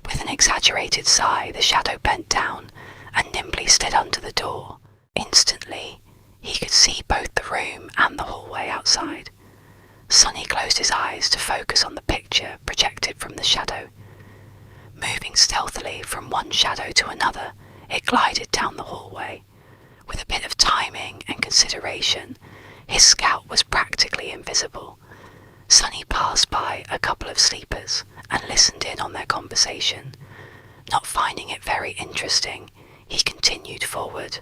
With an exaggerated sigh, the shadow bent down and nimbly slid under the door. Instantly, he could see both the room and the hallway outside. Sunny closed his eyes to focus on the picture projected from the shadow. Moving stealthily from one shadow to another, it glided down the hallway. With a bit of timing and consideration, his scout was practically invisible. Sunny passed by a couple of sleepers and listened in on their conversation. Not finding it very interesting, he continued forward.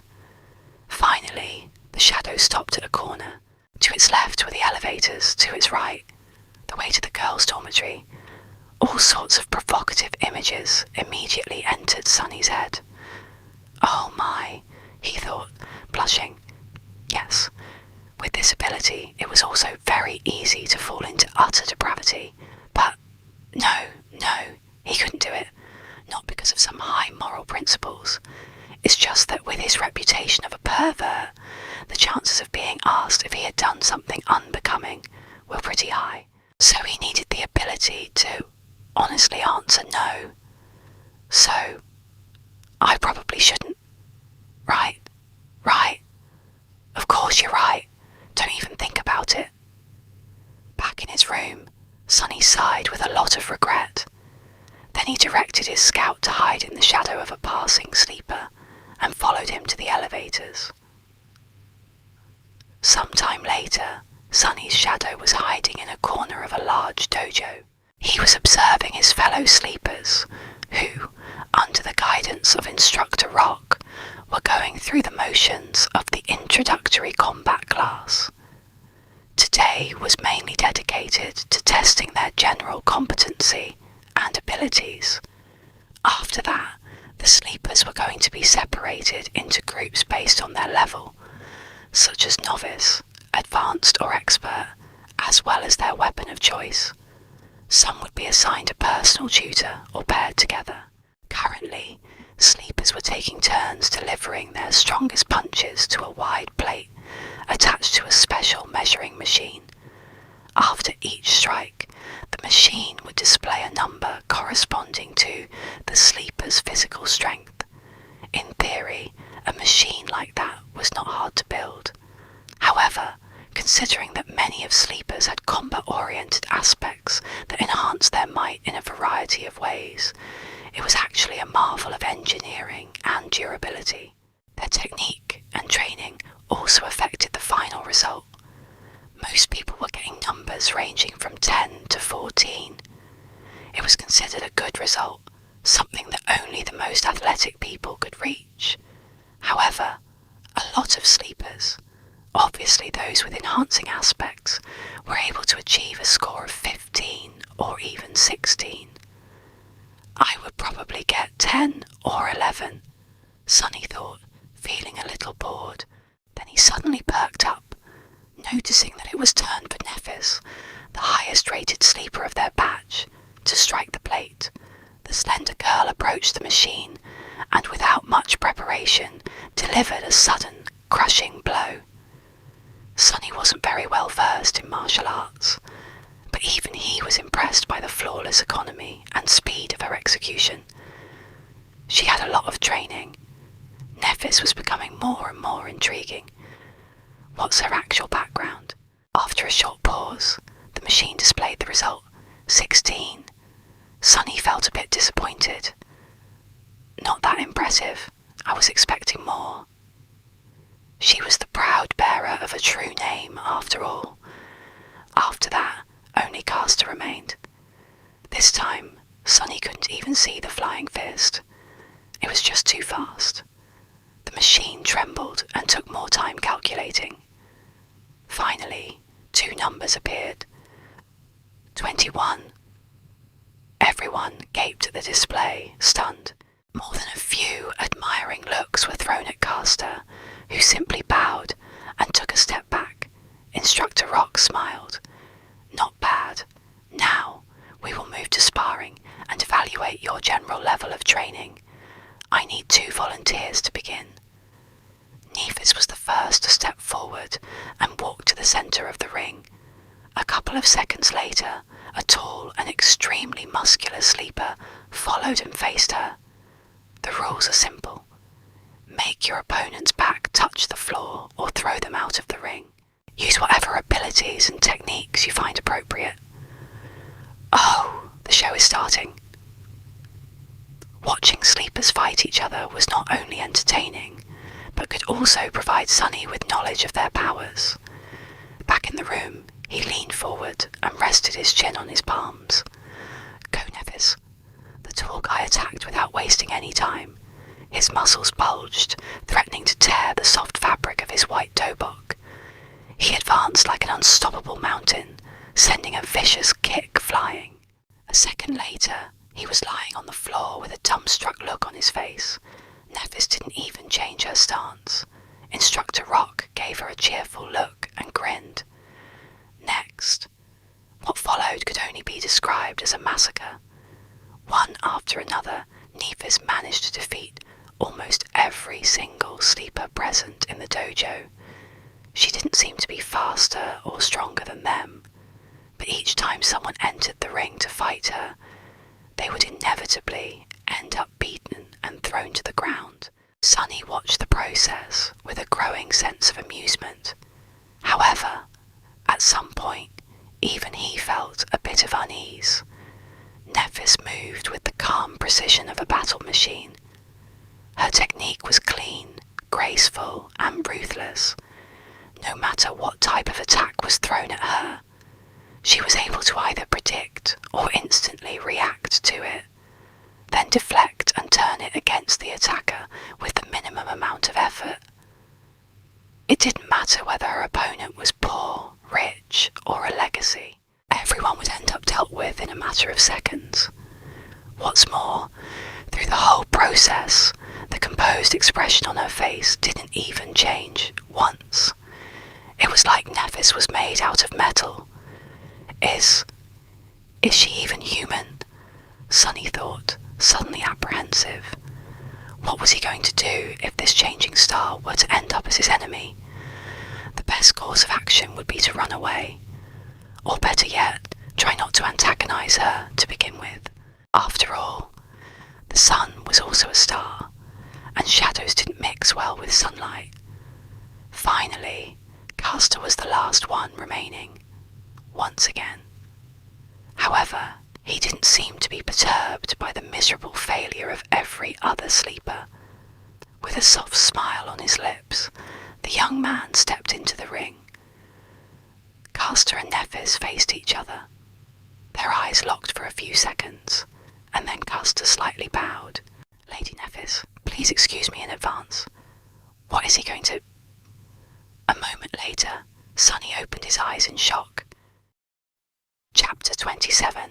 Finally, the shadow stopped at a corner. To its left were the elevators, to its right, the way to the girls' dormitory. All sorts of provocative images immediately entered Sunny's head. Oh my, he thought, blushing. Yes, with this ability, it was also very easy to fall into utter depravity. But no, he couldn't do it. Not because of some high moral principles. It's just that with his reputation of a pervert, the chances of being asked if he had done something unbecoming were pretty high. So he needed the ability to honestly answer no. So, I probably shouldn't. Right. Of course you're right. Don't even think about it. Back in his room, Sunny sighed with a lot of regret. Then he directed his scout to hide in the shadow of a passing sleeper and followed him to the elevators. Sometime later, Sunny's shadow was hiding in a corner of a large dojo. He was observing his fellow sleepers, who, under the guidance of Instructor Rock, were going through the motions of the introductory combat class. Today was mainly dedicated to testing their general competency and abilities. After that, the sleepers were going to be separated into groups based on their level, such as novice, advanced or expert, as well as their weapon of choice. Some would be assigned a personal tutor or paired together. Currently, sleepers were taking turns delivering their strongest punches to a wide plate attached to a special measuring machine. After each strike, the machine would display a number corresponding to the sleeper's physical strength. In theory, a machine like that was not hard to build. However, considering that many of sleepers had combat-oriented aspects that enhanced their might in a variety of ways, it was actually a marvel of engineering and durability. Their technique and training also affected the final result. Most people were getting numbers ranging from 10 to 14. It was considered a good result, something that only the most athletic people could reach. However, a lot of sleepers, obviously those with enhancing aspects, were able to achieve a score of 15 or even 16. I would probably get 10 or 11, Sunny thought, feeling a little bored. Then he suddenly perked up, noticing that it was turn for Nephis, the highest-rated sleeper of their batch, to strike the plate. The slender girl approached the machine, and without much preparation, delivered a sudden, crushing blow. Sunny wasn't very well versed in martial arts, but but even he was impressed by the flawless economy and speed of her execution. She had a lot of training. Nephis was becoming more and more intriguing. What's her actual background? After a short pause, the machine displayed the result, 16. Sunny felt a bit disappointed. Not that impressive. I was expecting more. She was the proud bearer of a true name, after all. After that, only Caster remained. This time, Sunny couldn't even see the flying fist. It was just too fast. The machine trembled and took more time calculating. Finally, 2 numbers appeared. 21. Everyone gaped at the display, stunned. More than a few admiring looks were thrown at Caster, who simply bowed and took a step back. Instructor Rock smiled. Not bad. Now, we will move to sparring and evaluate your general level of training. I need 2 volunteers to begin. Nephis was the first to step forward and walk to the centre of the ring. A couple of seconds later, a tall and extremely muscular sleeper followed and faced her. The rules are simple. Make your opponent's back touch the floor or throw them out of the ring. Use whatever abilities and techniques you find appropriate. Oh, the show is starting. Watching sleepers fight each other was not only entertaining, but could also provide Sunny with knowledge of their powers. Back in the room, he leaned forward and rested his chin on his palms. Go, Nephis. The tall guy attacked without wasting any time. His muscles bulged, threatening to tear the soft fabric of his white dobok. He advanced like an unstoppable mountain, sending a vicious kick flying. A second later, he was lying on the floor with a dumbstruck look on his face. Nephis didn't even change her stance. Instructor Rock gave her a cheerful look and grinned. Next, what followed could only be described as a massacre. One after another, Nephis managed to defeat almost every single sleeper present in the dojo. She didn't seem to be faster or stronger than them, but each time someone entered the ring to fight her, they would inevitably end up beaten and thrown to the ground. Sunny watched the process with a growing sense of amusement. However, at some point, even he felt a bit of unease. Nephis moved with the calm precision of a battle machine. Her technique was clean, graceful, and ruthless. No matter what type of attack was thrown at her, she was able to either predict or instantly react to it, then deflect and turn it against the attacker with the minimum amount of effort. It didn't matter whether her opponent was poor, rich, or a legacy. Everyone would end up dealt with in a matter of seconds. What's more, through the whole process, the composed expression on her face didn't even change once. It was like Nephis was made out of metal. Is she even human? Sunny thought, suddenly apprehensive. What was he going to do if this changing star were to end up as his enemy? The best course of action would be to run away. Or better yet, try not to antagonize her to begin with. After all, the sun was also a star, and shadows didn't mix well with sunlight. Finally, Caster was the last one remaining, once again. However, he didn't seem to be perturbed by the miserable failure of every other sleeper. With a soft smile on his lips, the young man stepped into the ring. Caster and Nephis faced each other. Their eyes locked for a few seconds, and then Caster slightly bowed. Lady Nephis, please excuse me in advance. What is he going to... A moment later, Sunny opened his eyes in shock. Chapter 27.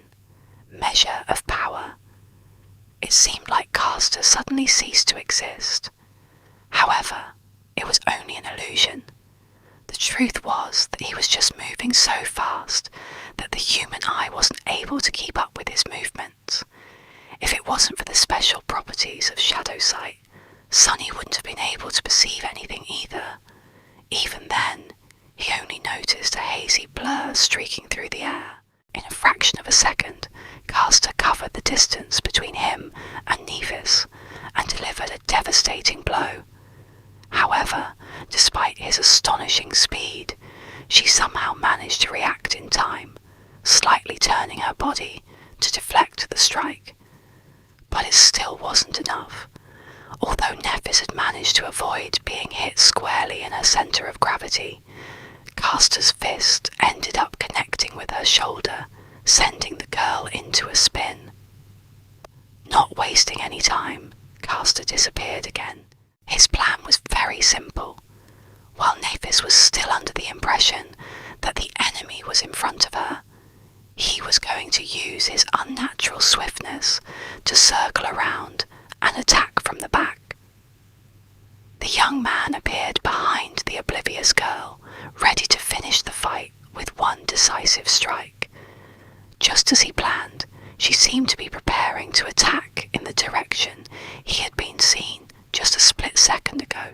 Measure of Power. It seemed like Caster suddenly ceased to exist. However, it was only an illusion. The truth was that he was just moving so fast that the human eye wasn't able to keep up with his movements. If it wasn't for the special properties of shadow sight, Sunny wouldn't have been able to perceive anything either. Even then, he only noticed a hazy blur streaking through the air. In a fraction of a second, Castor covered the distance between him and Nevis and delivered a devastating blow. However, despite his astonishing speed, she somehow managed to react in time, slightly turning her body to deflect the strike. But it still wasn't enough. Although Nephis had managed to avoid being hit squarely in her centre of gravity, Castor's fist ended up connecting with her shoulder, sending the girl into a spin. Not wasting any time, Castor disappeared again. His plan was very simple. While Nephis was still under the impression that the enemy was in front of her, he was going to use his unnatural swiftness to circle around and attack from the back. The young man appeared behind the oblivious girl, ready to finish the fight with one decisive strike. Just as he planned, she seemed to be preparing to attack in the direction he had been seen just a split second ago.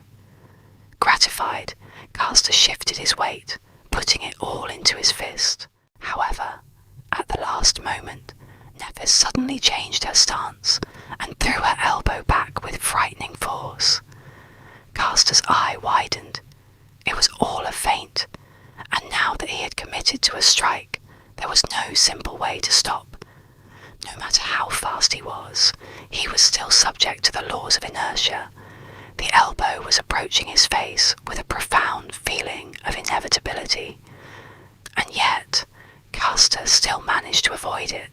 Gratified, Castor shifted his weight, putting it all into his fist. However, at the last moment, Nephis suddenly changed her stance and threw her elbow back with frightening force. Castor's eye widened. It was all a feint, and now that he had committed to a strike, there was no simple way to stop. No matter how fast he was still subject to the laws of inertia. The elbow was approaching his face with a profound feeling of inevitability, and yet Castor still managed to avoid it,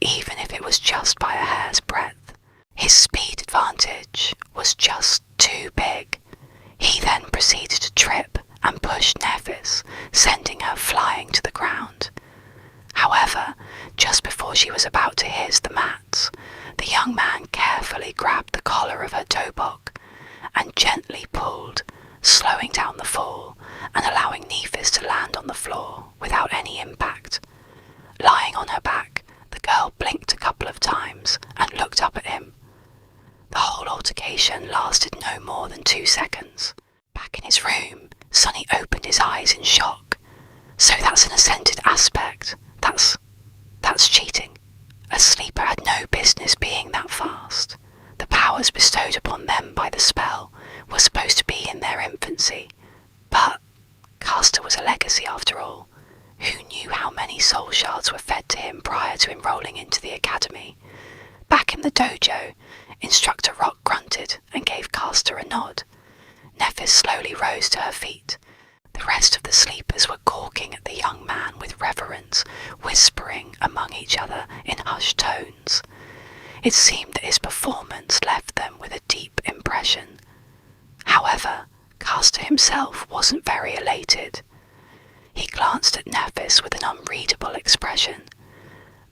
even if it was just by a hair's breadth. His speed advantage was just too big. He then proceeded to trip and push Nephis, sending her flying to the ground. However, just before she was about to hit the mats, the young man carefully grabbed the collar of her dobok and gently pulled, slowing down the fall and allowing Nephis to land on the floor without any impact. Lying on her back, the girl blinked a couple of times and looked up at him. The whole altercation lasted no more than 2 seconds. Back in his room, Sonny opened his eyes in shock. So that's an ascended aspect. That's cheating. A sleeper had no business being that fast. The powers bestowed upon them by the spell were supposed to be in their infancy. But Castor was a legacy after all. Who knew how many soul shards were fed to him prior to enrolling into the academy? Back in the dojo, Instructor Rock grunted and gave Castor a nod. Nephis slowly rose to her feet. The rest of the sleepers were gawking at the young man with reverence, whispering among each other in hushed tones. It seemed that his performance left them with a deep impression. However, Castor himself wasn't very elated. He glanced at Nephis with an unreadable expression.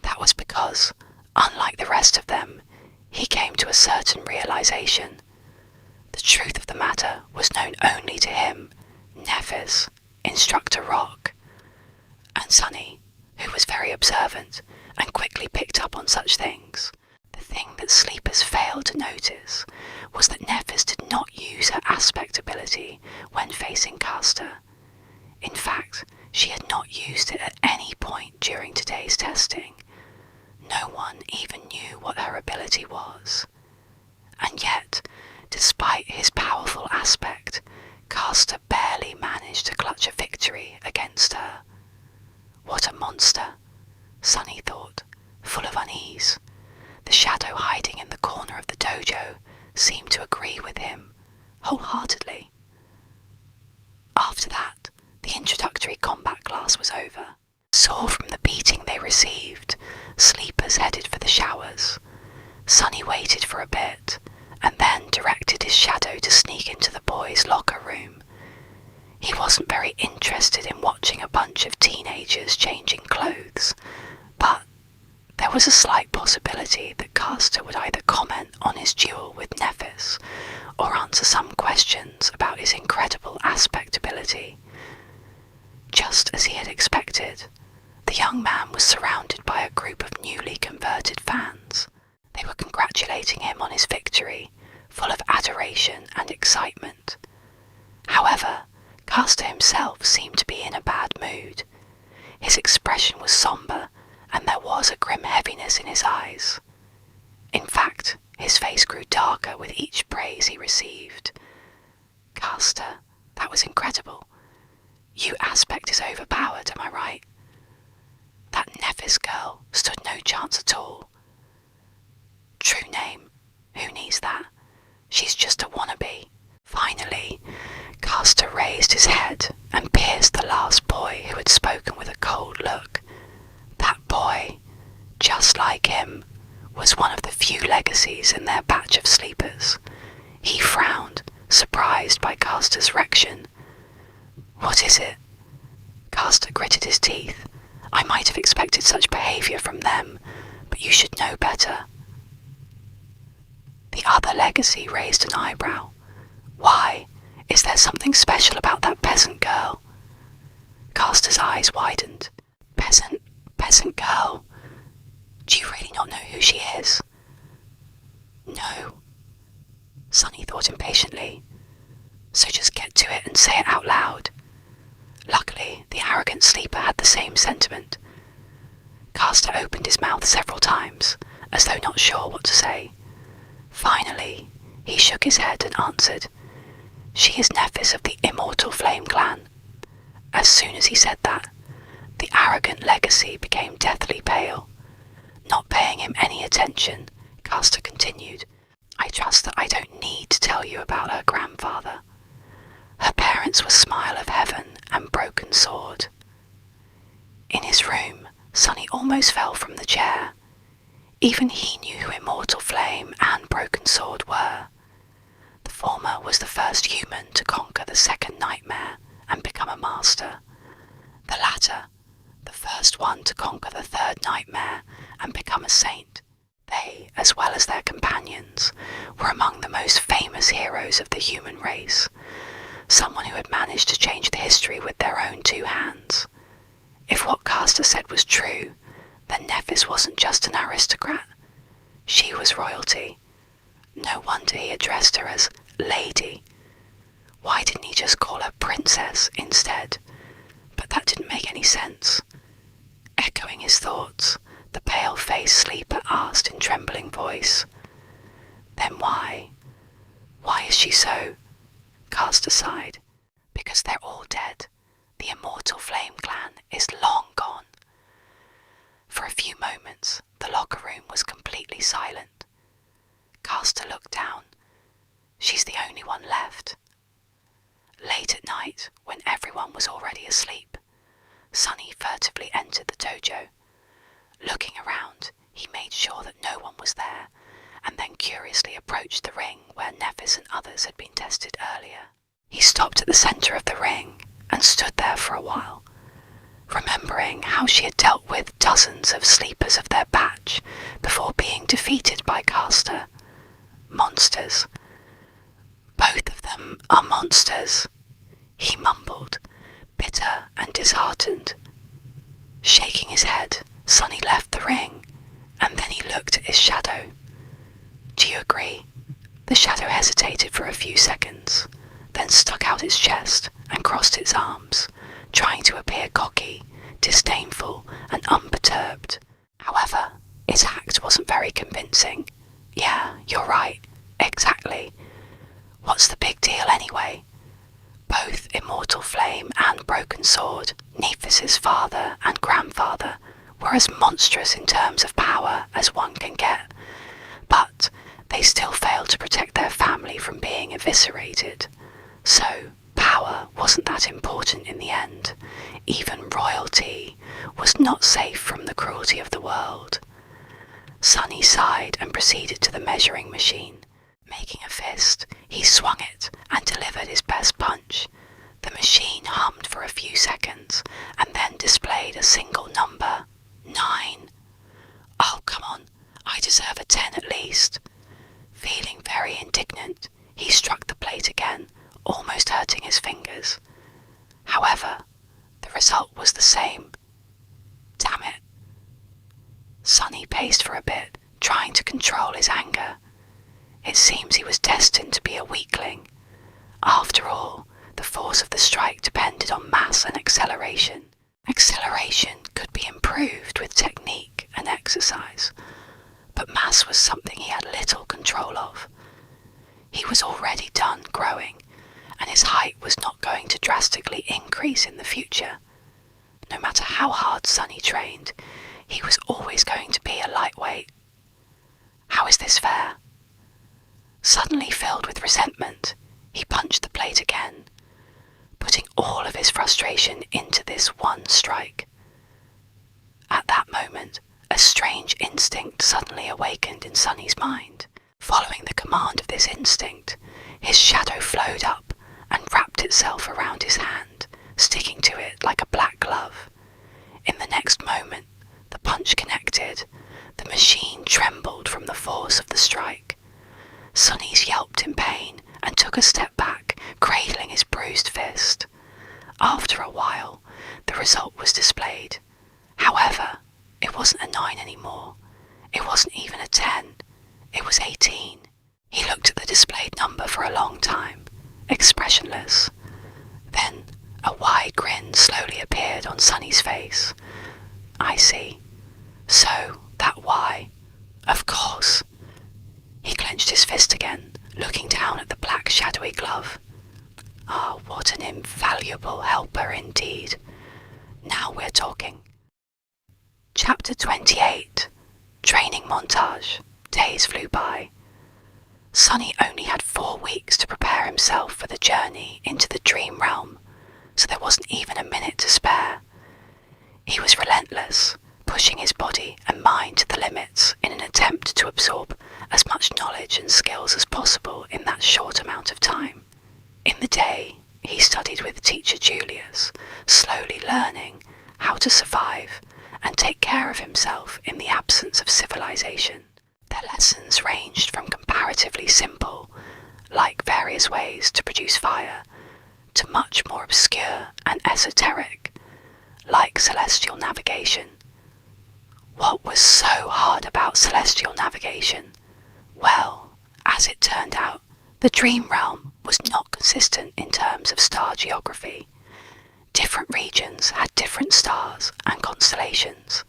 That was because, unlike the rest of them, he came to a certain realization. The truth of the matter was known only to him, Nephis, Instructor Rock, and Sonny, who was very observant and quickly picked up on such things. The thing that sleepers failed to notice was that Nephis did not use her aspect ability when facing Castor. In fact, she had not used it at any point during today's testing. No one even knew what her ability was. And yet, despite his powerful aspect, Castor barely managed to clutch a victory against her. What a monster, Sonny thought, full of unease. The shadow hiding in the corner of the dojo seemed to agree with him, wholeheartedly. After that, the introductory combat class was over. Sore from the beating they received, sleepers headed for the showers. Sonny waited for a bit, and then directed his shadow to sneak into the boys' locker room. He wasn't very interested in watching a bunch of teenagers changing clothes, but there was a slight possibility that Castor would either comment on his duel with Nephis, or answer some questions about his incredible aspect ability. Just as he had expected, the young man was surrounded by a group of newly converted fans. They were congratulating him on his victory, full of adoration and excitement. However, Castor himself seemed to be in a bad mood. His expression was somber, and there was a grim heaviness in his eyes. In fact, his face grew darker with each praise he received. Caster, that was incredible. You aspect is overpowered, am I right? That Nephis girl stood no chance at all. True name, who needs that? She's just a wannabe. Finally, Caster raised his head and pierced the last boy who had spoken with a cold look. That boy, just like him, was one of the few legacies in their batch of sleepers. He frowned, surprised by Caster's reaction. What is it? Caster gritted his teeth. I might have expected such behaviour from them, but you should know better. The other legacy raised an eyebrow. Why? Is there something special about that peasant girl? Caster's eyes widened. Peasant girl? Do you really not know who she is? No. Sunny thought impatiently. So just get to it and say it out loud. Luckily, the arrogant sleeper had the same sentiment. Caster opened his mouth several times, as though not sure what to say. Finally, he shook his head and answered, She is Nephis of the Immortal Flame clan. As soon as he said that, the arrogant legacy became deathly pale. Not paying him any attention, Caster continued, I trust that I don't need to tell you about her grandfather. Her parents were Smile of Heaven and Broken Sword. In his room, Sunny almost fell from the chair. Even he knew who Immortal Flame and Broken Sword were. The former was the first human to conquer the second nightmare and become a master. The latter, the first one to conquer the third nightmare and become a saint. They, as well as their companions, were among the most famous heroes of the human race, someone who had managed to change the history with their own two hands. If what Caster said was true, then Nephis wasn't just an aristocrat. She was royalty. No wonder he addressed her as Lady. Why didn't he just call her Princess instead? But that didn't make any sense. Echoing his thoughts, the pale-faced sleeper asked in trembling voice, Then why? Why is she so? Caster sighed. Because they're all dead. The Immortal Flame clan is long gone. For a few moments, the locker room was completely silent. Caster looked down. She's the only one left. Late at night, when everyone was already asleep, Sunny furtively entered the dojo. Looking around, he made sure that no one was there, and then curiously approached the ring where Nephis and others had been tested earlier. He stopped at the centre of the ring and stood there for a while, remembering how she had dealt with dozens of sleepers of their batch before being defeated by Caster. Monsters. Both of them are monsters, he mumbled, bitter and disheartened. Shaking his head, Sunny left the ring, and then he looked at his shadow. Do you agree? The shadow hesitated for a few seconds, then stuck out its chest and crossed its arms, trying to appear cocky, disdainful, and unperturbed. However, its act wasn't very convincing. Yeah, you're right. Exactly. What's the big deal anyway? Both Immortal Flame and Broken Sword, Nephis's father and grandfather, were as monstrous in terms of power as one can get, but they still failed to protect their family from being eviscerated. So, power wasn't that important in the end. Even royalty was not safe from the cruelty of the world. Sunny sighed and proceeded to the measuring machine. Making a fist, he swung it and delivered his best punch. The machine hummed for a few seconds and then displayed a single number, 9. Oh, come on, I deserve a 10 at least. Feeling very indignant, he struck the plate again, almost hurting his fingers. However, the result was the same. Damn it. Sunny paced for a bit, trying to control his anger. It seems he was destined to be a weakling. After all, the force of the strike depended on mass and acceleration. Acceleration could be improved with technique and exercise, but mass was something he had little control of. He was already done growing, and his height was not going to drastically increase in the future. No matter how hard Sunny trained, he was always going to be a lightweight. How is this fair? Suddenly filled with resentment, he punched the plate again, putting all of his frustration into this one strike. At that moment, a strange instinct suddenly awakened in Sunny's mind. Following the command of this instinct, his shadow flowed up and wrapped itself around his hand, sticking to it like a black glove. In the next moment, the punch connected. The machine trembled from the force of the strike. Sunny's yelped in pain and took a step back, cradling his bruised fist. After a while, the result was displayed. However, it wasn't a 9 anymore. It wasn't even a 10. It was 18. He looked at the displayed number for a long time, expressionless. Then a wide grin slowly appeared on Sunny's face. I see. So, that Y. Of course. He clenched his fist again, looking down at the black shadowy glove. Ah, what an invaluable helper indeed. Now we're talking. Chapter 28. Training montage. Days flew by. Sunny only had 4 weeks to prepare himself for the journey into the dream realm, so there wasn't even a minute to spare. He was relentless, pushing his body and mind to the limits in an attempt to absorb as much knowledge and skills as possible in that short amount of time. In the day, he studied with teacher Julius, slowly learning how to survive and take care of himself in the absence of civilization. Their lessons ranged from comparatively simple, like various ways to produce fire, to much more obscure and esoteric, like celestial navigation. What was so hard about celestial navigation? Well, as it turned out, the dream realm was not consistent in terms of star geography. Different regions had different stars and constellations,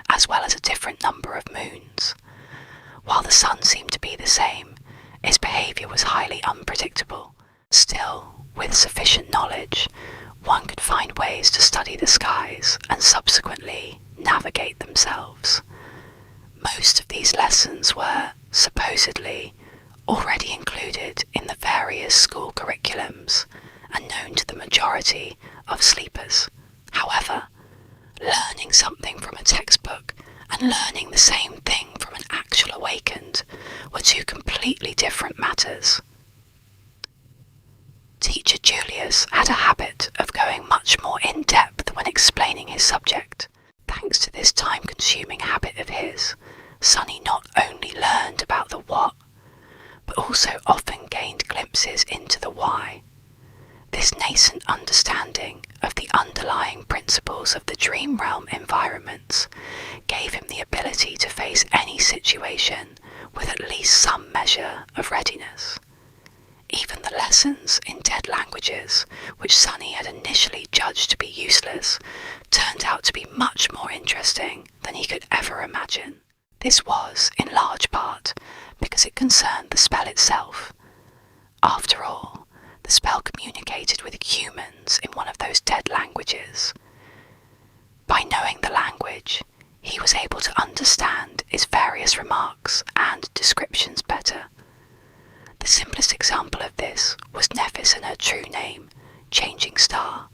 as well as a different number of moons. While the sun seemed to be the same, its behaviour was highly unpredictable. Still, with sufficient knowledge, one could find ways to study the skies and subsequently navigate themselves. Most of these lessons were, supposedly, already included in the various school curriculums and known to the majority of sleepers. However, learning something from a textbook and learning the same thing from an actual awakened were 2 completely different matters. Teacher Julius had a habit of going much more in-depth when explaining his subject. Thanks to this time-consuming habit of his, Sunny not only learned about the what, but also often gained glimpses into the why. This nascent understanding of the underlying principles of the dream realm environments gave him the ability to face any situation with at least some measure of readiness. Even the lessons in dead languages, which Sunny had initially judged to be useless, turned out to be much more interesting than he could ever imagine. This was, in large part, because it concerned the spell itself. After all, the spell communicated with humans in one of those dead languages. By knowing the language, he was able to understand its various remarks and descriptions better. The simplest example of this was Nephis and her true name, Changing Star.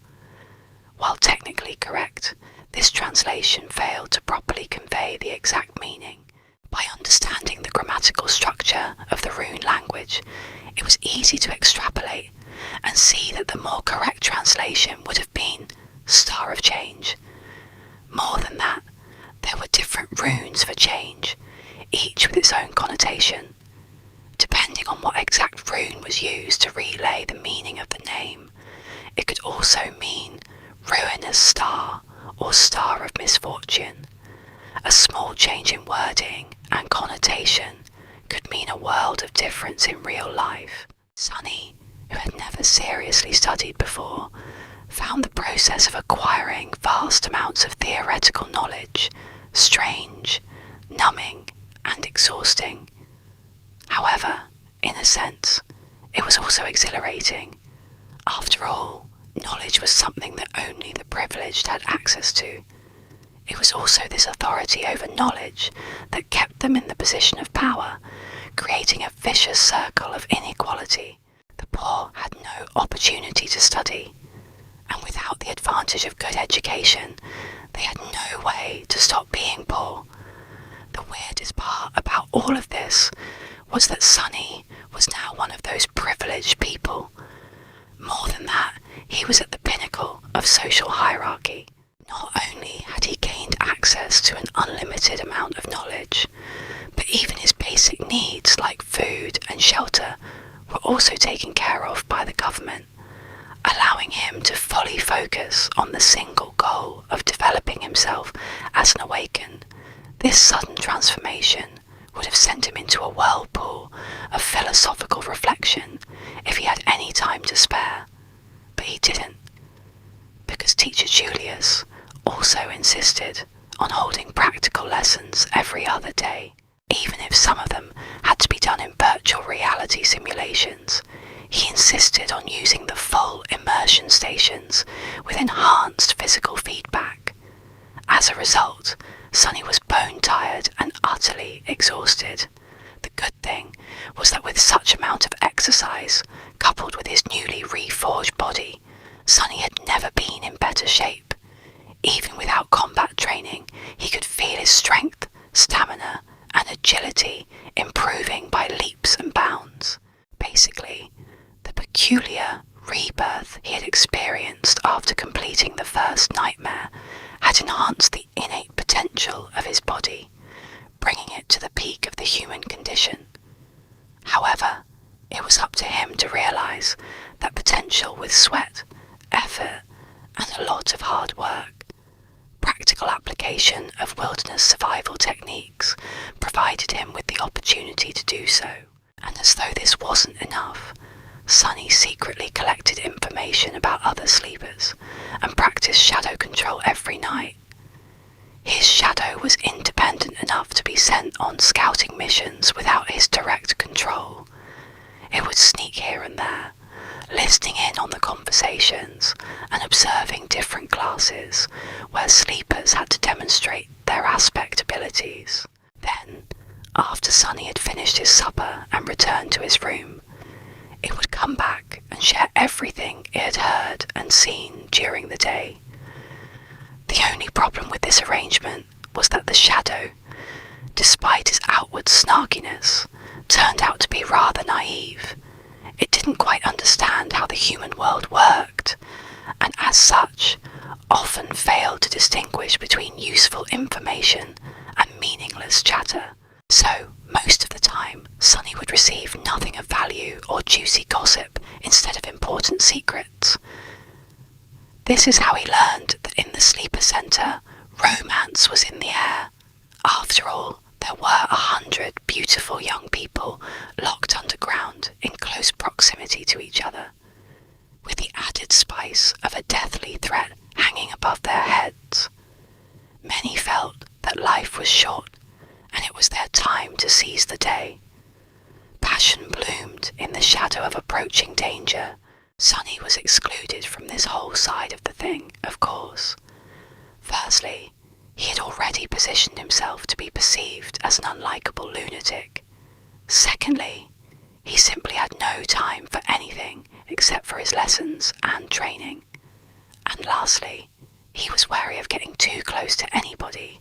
While technically correct, this translation failed to properly convey the exact meaning. By understanding the grammatical structure of the rune language, it was easy to extrapolate and see that the more correct translation would have been Star of Change. More than that, there were different runes for change, each with its own connotation. Depending on what exact rune was used to relay the meaning of the name, it could also mean ruinous star or star of misfortune. A small change in wording and connotation could mean a world of difference in real life. Sunny, who had never seriously studied before, found the process of acquiring vast amounts of theoretical knowledge strange, numbing, and exhausting. However, in a sense, it was also exhilarating. After all, knowledge was something that only the privileged had access to. It was also this authority over knowledge that kept them in the position of power, creating a vicious circle of inequality. The poor had no opportunity to study, and without the advantage of good education, they had no way to stop being poor. The weirdest part about all of this was that Sunny was now one of those privileged people. More than that, he was at the pinnacle of social hierarchy. Not only had he gained access to an unlimited amount of knowledge, but even his basic needs like food and shelter were also taken care of by the government, allowing him to fully focus on the single goal of developing himself as an awakened. This sudden transformation would have sent him into a whirlpool of philosophical reflection if he had any time to spare, but he didn't, because teacher Julius also insisted on holding practical lessons every other day, even if some of them had to be done in virtual reality simulations. He insisted on using the full immersion stations with enhanced physical feedback. As a result, Sunny was bone-tired and utterly exhausted. The good thing was that with such amount of exercise, coupled with his newly reforged body, Sunny had never been in better shape. Even without combat training, he could feel his strength, stamina, and agility improving by leaps and bounds. Basically, the peculiar rebirth he had experienced after completing the first nightmare had enhanced the innate potential of his body, bringing it to the peak of the human condition. However, it was up to him to realize that potential with sweat, effort, and a lot of hard work. Practical application of wilderness survival techniques provided him with the opportunity to do so, and as though this wasn't enough, Sunny secretly collected information about other sleepers and practiced shadow control every night. His shadow was independent enough to be sent on scouting missions without his direct control. It would sneak here and there, listening in on the conversations and observing different classes where sleepers had to demonstrate their aspect abilities. Then, after Sunny had finished his supper and returned to his room, it would come back and share everything it had heard and seen during the day. The only problem with this arrangement was that the shadow, despite its outward snarkiness, turned out to be rather naive. It didn't quite understand how the human world worked, and as such, often failed to distinguish between useful information and meaningless chatter. So, most of the time, Sunny would receive nothing of value or juicy gossip instead of important secrets. This is how he learned that in the sleeper centre, romance was in the air. After all, there were 100 beautiful young people locked underground in close proximity to each other, with the added spice of a deathly threat hanging above their heads. Many felt that life was short, and it was their time to seize the day. Passion bloomed in the shadow of approaching danger. Sunny was excluded from this whole side of the thing, of course. Firstly, he had already positioned himself to be perceived as an unlikable lunatic. Secondly, he simply had no time for anything except for his lessons and training. And lastly, he was wary of getting too close to anybody,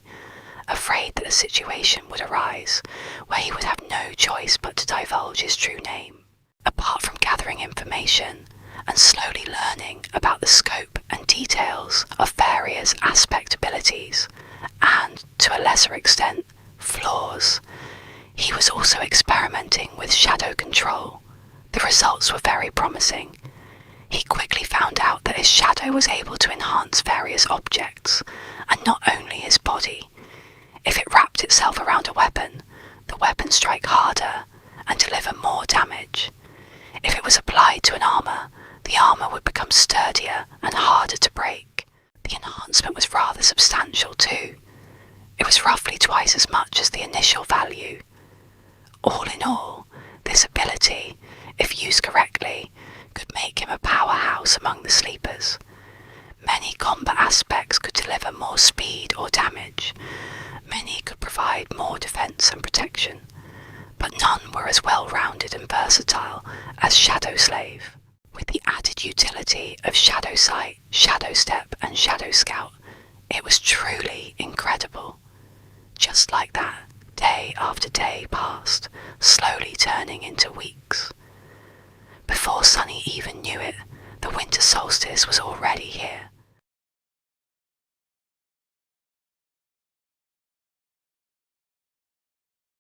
afraid that a situation would arise where he would have no choice but to divulge his true name. Apart from gathering information and slowly learning about the scope and details of various aspect abilities, and, to a lesser extent, flaws, he was also experimenting with shadow control. The results were very promising. He quickly found out that his shadow was able to enhance various objects, and not only his body. If it wrapped itself around a weapon, the weapon strike harder and deliver more damage. If it was applied to an armour, the armour would become sturdier and harder to break. The enhancement was rather substantial too. It was roughly twice as much as the initial value. All in all, this ability, if used correctly, could make him a powerhouse among the sleepers. Many combat aspects could deliver more speed or damage. Many could provide more defense and protection, but none were as well-rounded and versatile as Shadow Slave. With the added utility of Shadow Sight, Shadow Step and Shadow Scout, it was truly incredible. Just like that, day after day passed, slowly turning into weeks. Before Sunny even knew it, the winter solstice was already here.